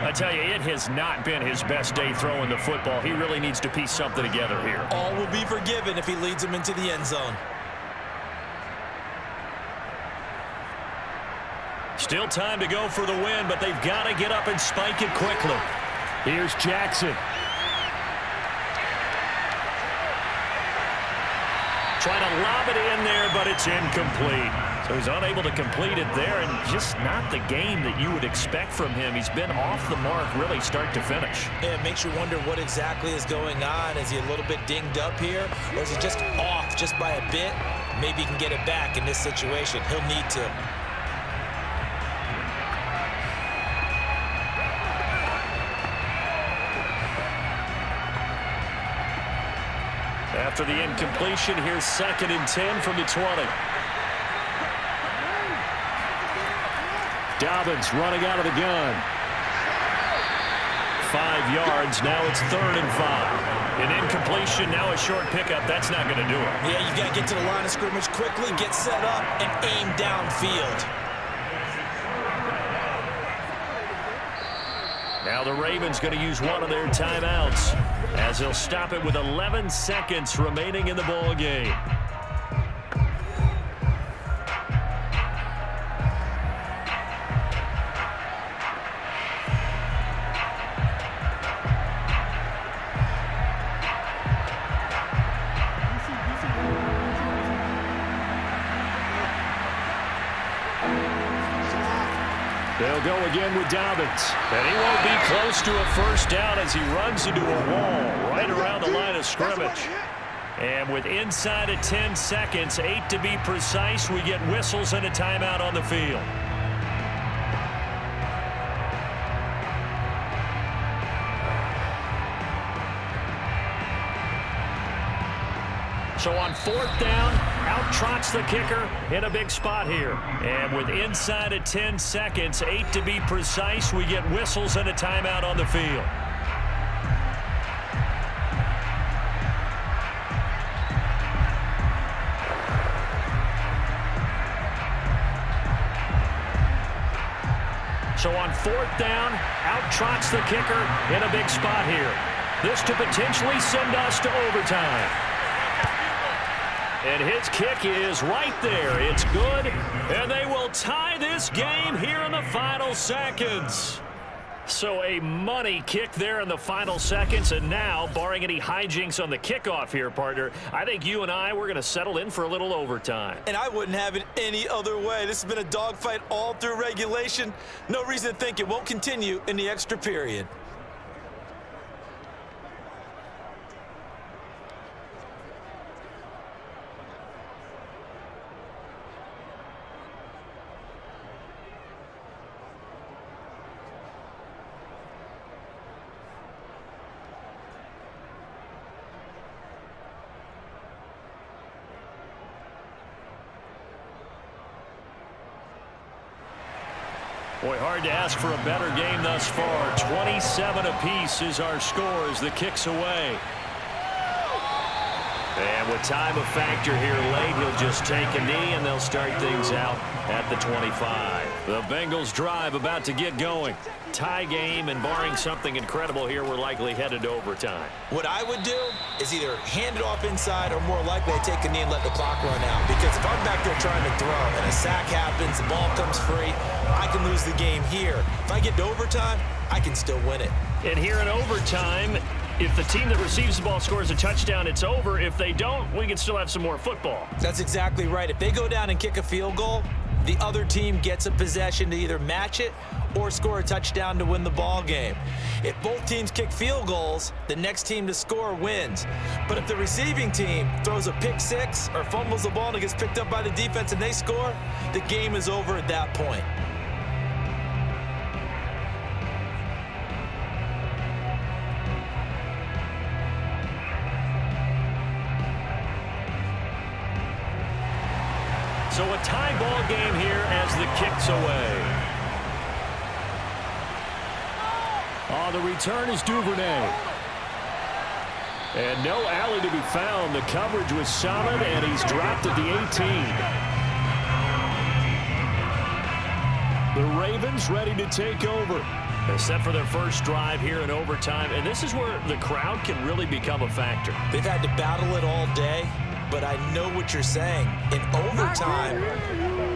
[SPEAKER 2] I tell you, it has not been his best day throwing the football. He really needs to piece something together here.
[SPEAKER 3] All will be forgiven if he leads them into the end zone.
[SPEAKER 2] Still time to go for the win, but they've got to get up and spike it quickly.
[SPEAKER 6] Here's Jackson.
[SPEAKER 2] Trying to lob it in there, but it's incomplete. So he's unable to complete it there, and just not the game that you would expect from him. He's been off the mark really start to finish.
[SPEAKER 3] Yeah, it makes you wonder what exactly is going on. Is he a little bit dinged up here, or is he just off just by a bit? Maybe he can get it back in this situation. He'll need to.
[SPEAKER 2] After the incompletion, here's 2nd and 10 from the 20.
[SPEAKER 6] Dobbins running out of the gun.
[SPEAKER 2] 5 yards. Now it's 3rd and 5. An incompletion, now a short pickup. That's not going to do it.
[SPEAKER 3] Yeah, you've got to get to the line of scrimmage quickly, get set up, and aim downfield.
[SPEAKER 2] Now the Ravens going to use one of their timeouts as they'll stop it with 11 seconds remaining in the ball game.
[SPEAKER 6] They'll go again with Dobbins.
[SPEAKER 2] And he won't be close to a first down as he runs into a wall right around the line of scrimmage. And with inside of 10 seconds, 8 to be precise, we get whistles and a timeout on the field. So on 4th down, out trots the kicker in a big spot here. And with inside of 10 seconds, 8 to be precise, we get whistles and a timeout on the field. So on 4th down, out trots the kicker in a big spot here. This to potentially send us to overtime. And his kick is right there. It's good, and they will tie this game here in the final seconds. So a money kick there in the final seconds, and now, barring any hijinks on the kickoff here, partner, I think you and I, we're going to settle in for a little overtime.
[SPEAKER 3] And I wouldn't have it any other way. This has been a dogfight all through regulation. No reason to think it won't continue in the extra period.
[SPEAKER 2] Boy, hard to ask for a better game thus far. 27 apiece is our score as the kick's away. And with time a factor here late, he'll just take a knee and they'll start things out at the 25. The Bengals drive about to get going. Tie game, and barring something incredible here, we're likely headed to overtime.
[SPEAKER 3] What I would do is either hand it off inside or more likely I take a knee and let the clock run out. Because if I'm back there trying to throw and a sack happens, the ball comes free, I can lose the game here. If I get to overtime, I can still win it.
[SPEAKER 2] And here in overtime, if the team that receives the ball scores a touchdown, it's over. If they don't, we can still have some more football.
[SPEAKER 3] That's exactly right. If they go down and kick a field goal, the other team gets a possession to either match it or score a touchdown to win the ball game. If both teams kick field goals, the next team to score wins. But if the receiving team throws a pick six or fumbles the ball and it gets picked up by the defense and they score, the game is over at that point.
[SPEAKER 2] So a tie ball game here as the kick's away. The return is Duvernay. And no alley to be found. The coverage was solid, and he's dropped at the 18. The Ravens ready to take over. They're set for their first drive here in overtime, and this is where the crowd can really become a factor.
[SPEAKER 3] They've had to battle it all day, but I know what you're saying. In overtime,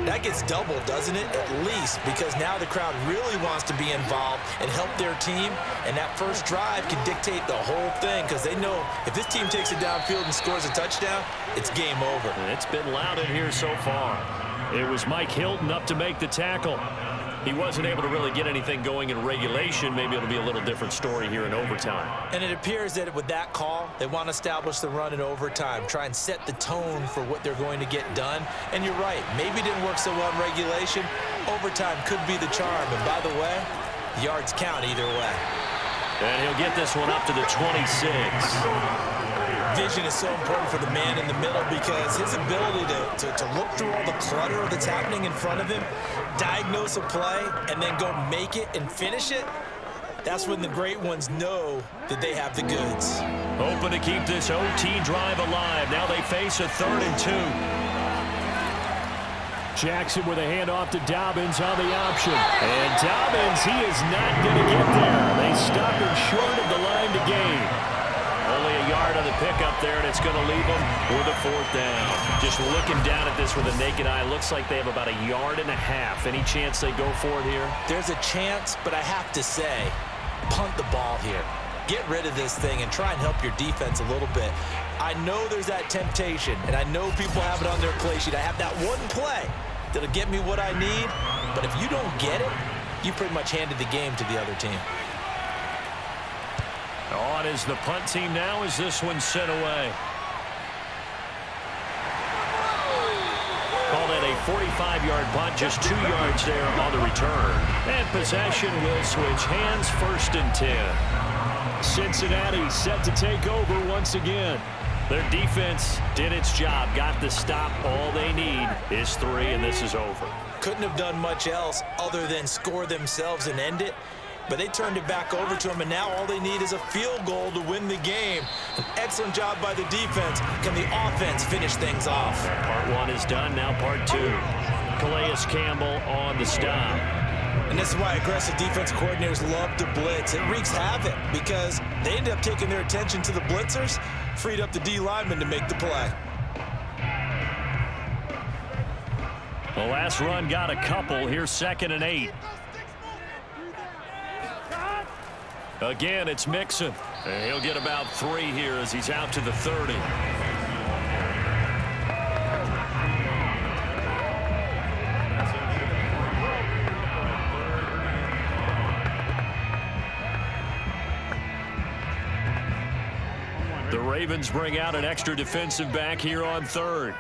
[SPEAKER 3] that gets doubled, doesn't it? At least, because now the crowd really wants to be involved and help their team, and that first drive can dictate the whole thing, because they know if this team takes it downfield and scores a touchdown, it's game over.
[SPEAKER 2] And it's been loud in here so far. It was Mike Hilton up to make the tackle. He wasn't able to really get anything going in regulation. Maybe it'll be a little different story here in overtime.
[SPEAKER 3] And it appears that with that call, they want to establish the run in overtime, try and set the tone for what they're going to get done. And you're right, maybe it didn't work so well in regulation. Overtime could be the charm. And by the way, yards count either way.
[SPEAKER 2] And he'll get this one up to the 26.
[SPEAKER 3] Vision is so important for the man in the middle because his ability to look through all the clutter that's happening in front of him, diagnose a play, and then go make it and finish it, that's when the great ones know that they have the goods.
[SPEAKER 2] Hoping to keep this OT drive alive. Now they face a 3rd and 2. Jackson with a handoff to Dobbins on the option. And Dobbins, he is not going to get there. They stop him short of the line to gain. Only a yard on the pickup there, and it's going to leave them with a 4th down. Just looking down at this with a naked eye, looks like they have about a yard and a half. Any chance they go for it here?
[SPEAKER 3] There's a chance, but I have to say, punt the ball here. Get rid of this thing and try and help your defense a little bit. I know there's that temptation, and I know people have it on their play sheet. I have that one play that'll get me what I need, but if you don't get it, you pretty much handed the game to the other team.
[SPEAKER 2] On is the punt team now as this one's sent away. Called it a 45-yard punt, just 2 yards there on the return. And possession will switch hands, 1st and 10. Cincinnati set to take over once again. Their defense did its job, got the stop. All they need is 3, and this is over.
[SPEAKER 3] Couldn't have done much else other than score themselves and end it. But they turned it back over to him, and now all they need is a field goal to win the game. An excellent job by the defense. Can the offense finish things off?
[SPEAKER 2] Part 1 is done, now part 2. Calais Campbell on the stop.
[SPEAKER 3] And this is why aggressive defense coordinators love to blitz. It wreaks havoc because they end up taking their attention to the blitzers, freed up the D lineman to make the play.
[SPEAKER 2] The last run got a couple. Here's 2nd and 8. Again, it's Mixon. And he'll get about 3 here as he's out to the 30. The Ravens bring out an extra defensive back here on 3rd.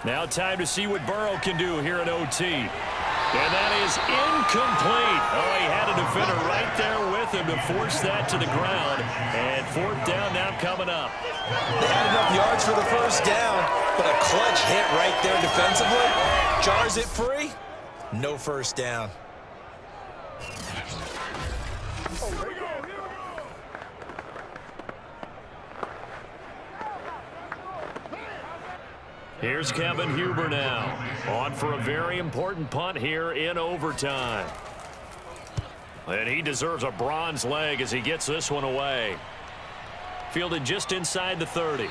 [SPEAKER 2] Now time to see what Burrow can do here in OT. And that is incomplete. Oh, he had a defender right there with him to force that to the ground. And 4th down now coming up.
[SPEAKER 3] They had enough yards for the first down, but a clutch hit right there defensively. Jars it free. No first down.
[SPEAKER 2] Here's Kevin Huber now, on for a very important punt here in overtime. And he deserves a bronze leg as he gets this one away. Fielded just inside the 30.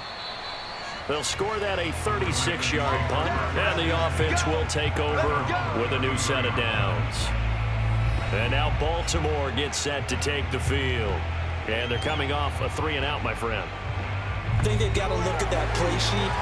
[SPEAKER 2] They'll score that a 36-yard punt, and the offense will take over with a new set of downs. And now Baltimore gets set to take the field. And they're coming off a 3-and-out, my friend.
[SPEAKER 3] I think they've got to look at that play sheet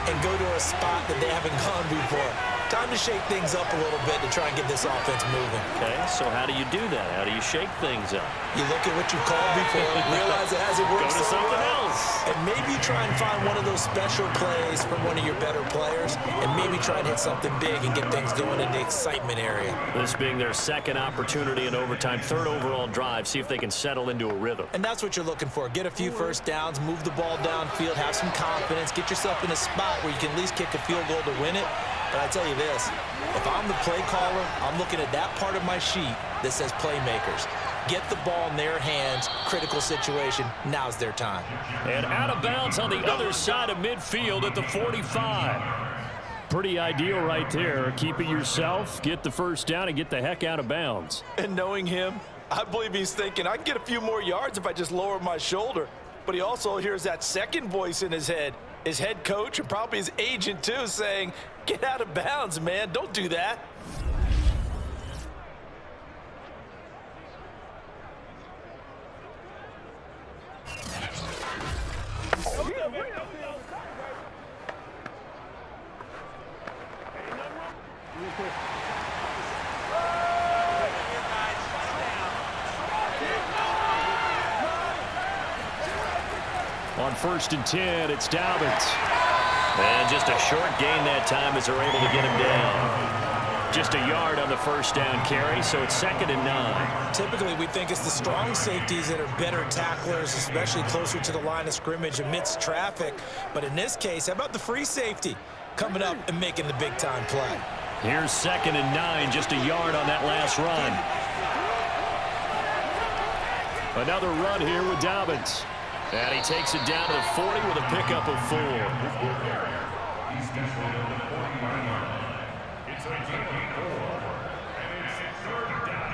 [SPEAKER 3] and go to a spot that they haven't gone before. Time to shake things up a little bit to try and get this offense moving.
[SPEAKER 2] Okay, so how do you do that? How do you shake things up?
[SPEAKER 3] You look at what you called before, realize it hasn't worked
[SPEAKER 2] Go to
[SPEAKER 3] so
[SPEAKER 2] something
[SPEAKER 3] well,
[SPEAKER 2] else.
[SPEAKER 3] and maybe try and find one of those special plays from one of your better players, and maybe try and hit something big and get things going in the excitement area.
[SPEAKER 2] This being their 2nd opportunity in overtime, 3rd overall drive, see if they can settle into a rhythm.
[SPEAKER 3] And that's what you're looking for. Get a few first downs, move the ball downfield, have some confidence, get yourself in a spot where you can at least kick a field goal to win it. But I tell you this, if I'm the play caller, I'm looking at that part of my sheet that says playmakers. Get the ball in their hands, critical situation, now's their time.
[SPEAKER 2] And out of bounds on the other side of midfield at the 45. Pretty ideal right there. Keep it yourself, get the first down, and get the heck out of bounds.
[SPEAKER 3] And knowing him, I believe he's thinking, I can get a few more yards if I just lower my shoulder. But he also hears that second voice in his head, his head coach and probably his agent too, saying, get out of bounds, man. Don't do that.
[SPEAKER 2] On 1st and 10, it's Dobbins. And just a short gain that time as they're able to get him down. Just a yard on the first down carry, so it's 2nd and 9.
[SPEAKER 3] Typically, we think it's the strong safeties that are better tacklers, especially closer to the line of scrimmage amidst traffic. But in this case, how about the free safety coming up and making the big-time play?
[SPEAKER 2] Here's 2nd and 9, just a yard on that last run. Another run here with Dobbins. And he takes it down to the 40 with a pickup of 4.
[SPEAKER 7] It's a gain of 4, and it's 3rd down.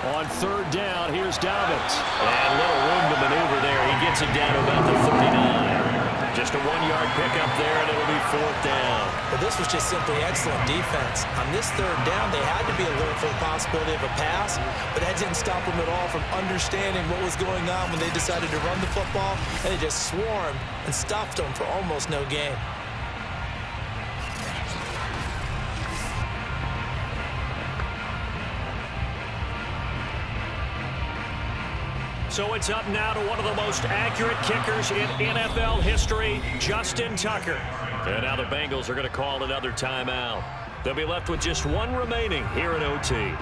[SPEAKER 2] On 3rd down, here's Dobbins. And little room to maneuver there. He gets it down to about the 39. Just a 1-yard pickup there, and it'll be 4th down.
[SPEAKER 3] But this was just simply excellent defense. On this 3rd down, they had to be alert for the possibility of a pass, but that didn't stop them at all from understanding what was going on when they decided to run the football, and they just swarmed and stopped them for almost no gain.
[SPEAKER 2] So it's up now to one of the most accurate kickers in NFL history, Justin Tucker. And now the Bengals are going to call another timeout. They'll be left with just one remaining here in OT.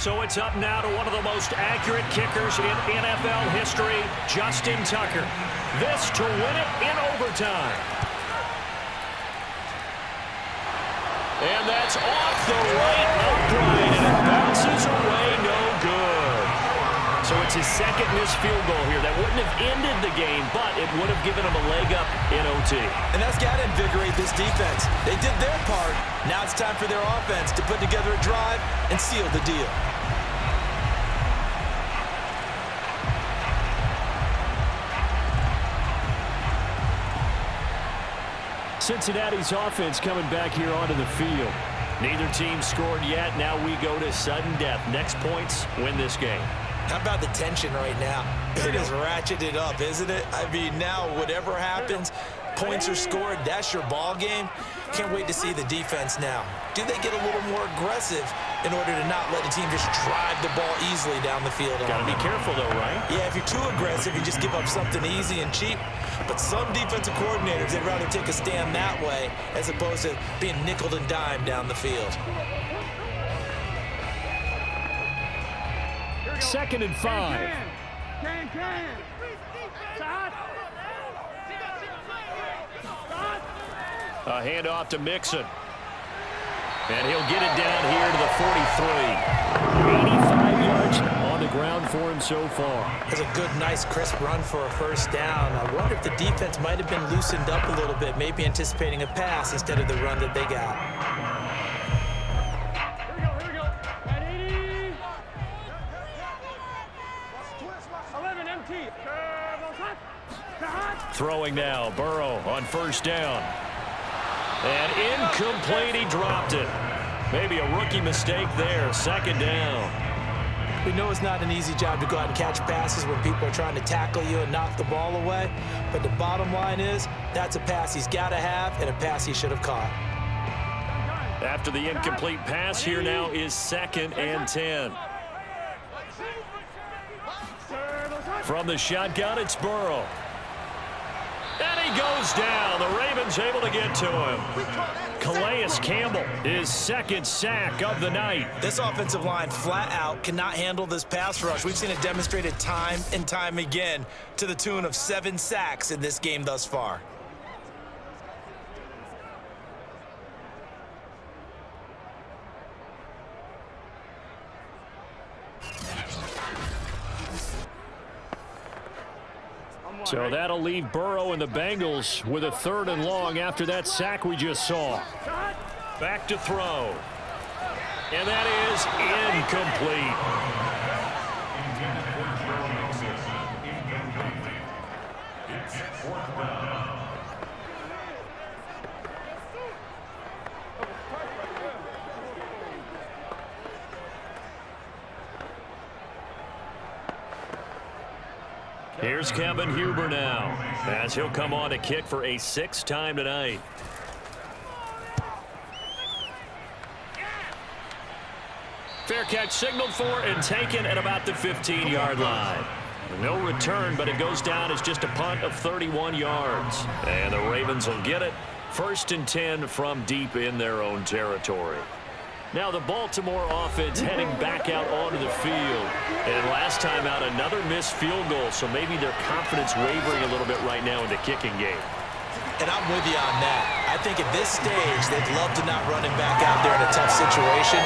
[SPEAKER 2] So it's up now to one of the most accurate kickers in NFL history, Justin Tucker. This to win it in overtime. And that's off the right upright, and it bounces away, no good. So it's his second missed field goal here. That wouldn't have ended the game, but it would have given him a leg up in OT.
[SPEAKER 3] And that's got to invigorate this defense. They did their part. Now it's time for their offense to put together a drive and seal the deal.
[SPEAKER 2] Cincinnati's offense coming back here onto the field. Neither team scored yet. Now we go to sudden death. Next points win this game.
[SPEAKER 3] How about the tension right now? It is ratcheted up, isn't it? I mean, now whatever happens, points are scored, that's your ball game. Can't wait to see the defense now. Do they get a little more aggressive in order to not let the team just drive the ball easily down the field?
[SPEAKER 2] Got to be careful, though, right?
[SPEAKER 3] Yeah, if you're too aggressive, you just give up something easy and cheap. But some defensive coordinators, they'd rather take a stand that way as opposed to being nickeled and dimed down the field.
[SPEAKER 2] 2nd and 5.
[SPEAKER 4] Can. Stop.
[SPEAKER 2] A handoff to Mixon. And he'll get it down here to the 43. 85 yards on the ground for him so far.
[SPEAKER 3] It's a good, nice, crisp run for a first down. I wonder if the defense might have been loosened up a little bit, maybe anticipating a pass instead of the run that they got.
[SPEAKER 4] Here we go. At 80. 11 MT.
[SPEAKER 2] Throwing now, Burrow on first down. And incomplete, he dropped it. Maybe a rookie mistake there, 2nd down.
[SPEAKER 3] We know it's not an easy job to go out and catch passes when people are trying to tackle you and knock the ball away. But the bottom line is, that's a pass he's got to have and a pass he should have caught.
[SPEAKER 2] After the incomplete pass, here now is 2nd and 10. From the shotgun, it's Burrow. And he goes down. The Ravens able to get to him. Calais Campbell, his 2nd sack of the night.
[SPEAKER 3] This offensive line flat out cannot handle this pass rush. We've seen it demonstrated time and time again to the tune of 7 sacks in this game thus far.
[SPEAKER 2] So that'll leave Burrow and the Bengals with a 3rd and long after that sack we just saw. Back to throw. And that is incomplete.
[SPEAKER 7] It's 4th down.
[SPEAKER 2] Here's Kevin Huber now, as he'll come on to kick for a 6th time tonight. Fair catch signaled for and taken at about the 15-yard line. No return, but it goes down as just a punt of 31 yards. And the Ravens will get it. 1st and 10 from deep in their own territory. Now the Baltimore offense heading back out onto the field. And last time out, another missed field goal, so maybe their confidence wavering a little bit right now in the kicking game.
[SPEAKER 3] And I'm with you on that. I think at this stage, they'd love to not run him back out there in a tough situation.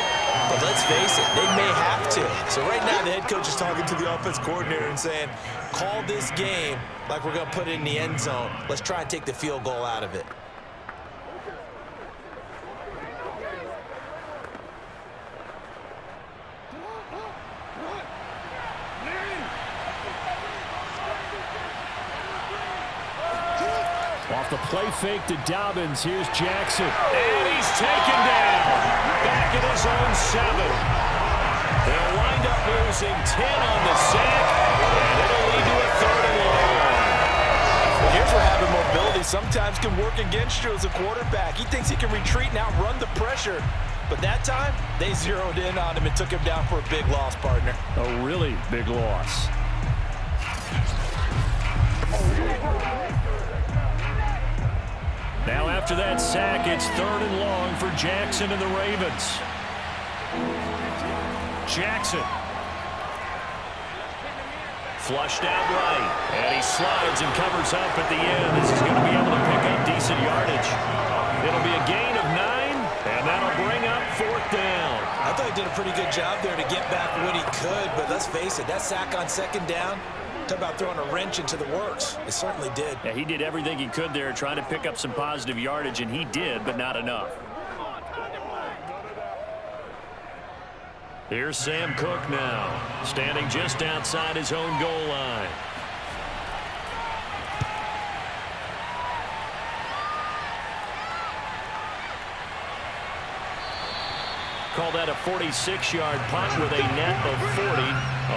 [SPEAKER 3] But let's face it, they may have to. So right now, the head coach is talking to the offense coordinator and saying, call this game like we're going to put it in the end zone. Let's try and take the field goal out of it.
[SPEAKER 2] Off the play fake to Dobbins, here's Jackson. And he's taken down. Back at his own 7. They'll wind up losing 10 on the sack, and it'll lead to a 3rd and long.
[SPEAKER 3] sometimes can work against you as a quarterback. He thinks he can retreat and outrun the pressure. But that time, they zeroed in on him and took him down for a big loss, partner.
[SPEAKER 2] A really big loss. Now after that sack, it's 3rd and long for Jackson and the Ravens. Jackson. Flushed out right. And he slides and covers up at the end as he's going to be able to pick up decent yardage. It'll be a gain of 9, and that'll bring up 4th down.
[SPEAKER 3] I thought he did a pretty good job there to get back what he could, but let's face it, that sack on 2nd down, talk about throwing a wrench into the works. It certainly did.
[SPEAKER 2] Yeah, he did everything he could there, trying to pick up some positive yardage, and he did, but not enough. Here's Sam Cook now, standing just outside his own goal line. Call that a 46-yard punt with a net of 40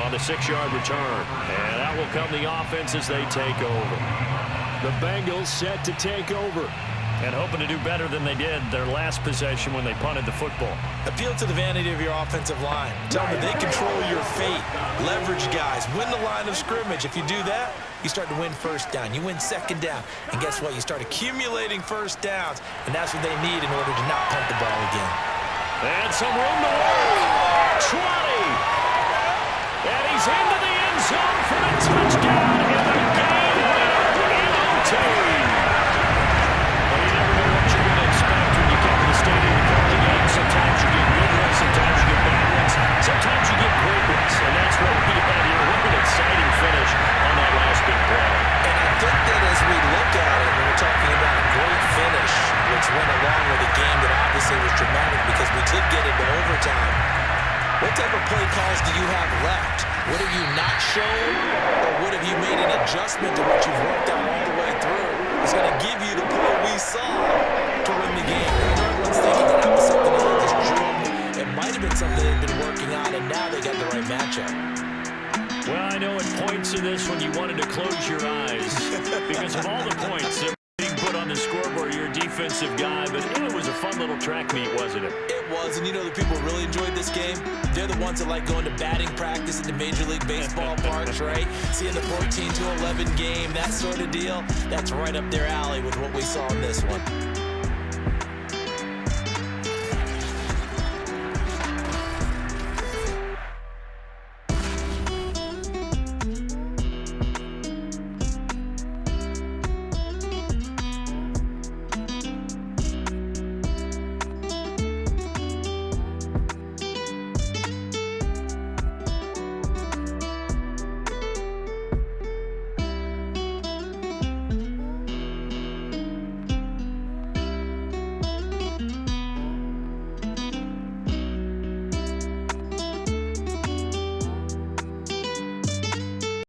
[SPEAKER 2] on the 6-yard return. And out will come the offense as they take over. The Bengals set to take over. And hoping to do better than they did their last possession when they punted the football.
[SPEAKER 3] Appeal to the vanity of your offensive line. Tell them that they control your fate. Leverage guys. Win the line of scrimmage. If you do that, you start to win 1st down. You win 2nd down. And guess what? You start accumulating 1st downs. And that's what they need in order to not punt the ball again.
[SPEAKER 2] And some room to work. 20. And he's into the end zone for the touchdown. And the game winner in OT. Well, you never know what you're going to expect when you come to the stadium and call the game. Sometimes you get good ones. Sometimes you get bad ones. Sometimes you get great ones. And that's what we had here. What an exciting finish on that last big play.
[SPEAKER 3] And I think that as we look at it, when we're talking about a great finish, which went along with a game that obviously was dramatic because we did get into overtime, what type of play calls do you have left? What have you not shown, or what have you made an adjustment to what you've worked out all the way through? It's going to give you the play we saw to win the game. Everyone's thinking that was something that they just drew. It might have been something they've been working on, and now they got the right matchup.
[SPEAKER 2] Well, I know at points in this when you wanted to close your eyes because of all the points that were being put on the scoreboard. You're a defensive guy, but it was a fun little track meet, wasn't it?
[SPEAKER 3] It was, and you know the people who really enjoyed this game? They're the ones that like going to batting practice at the Major League Baseball parks, right? Seeing the 14-11 game, that sort of deal, that's right up their alley with what we saw in this one.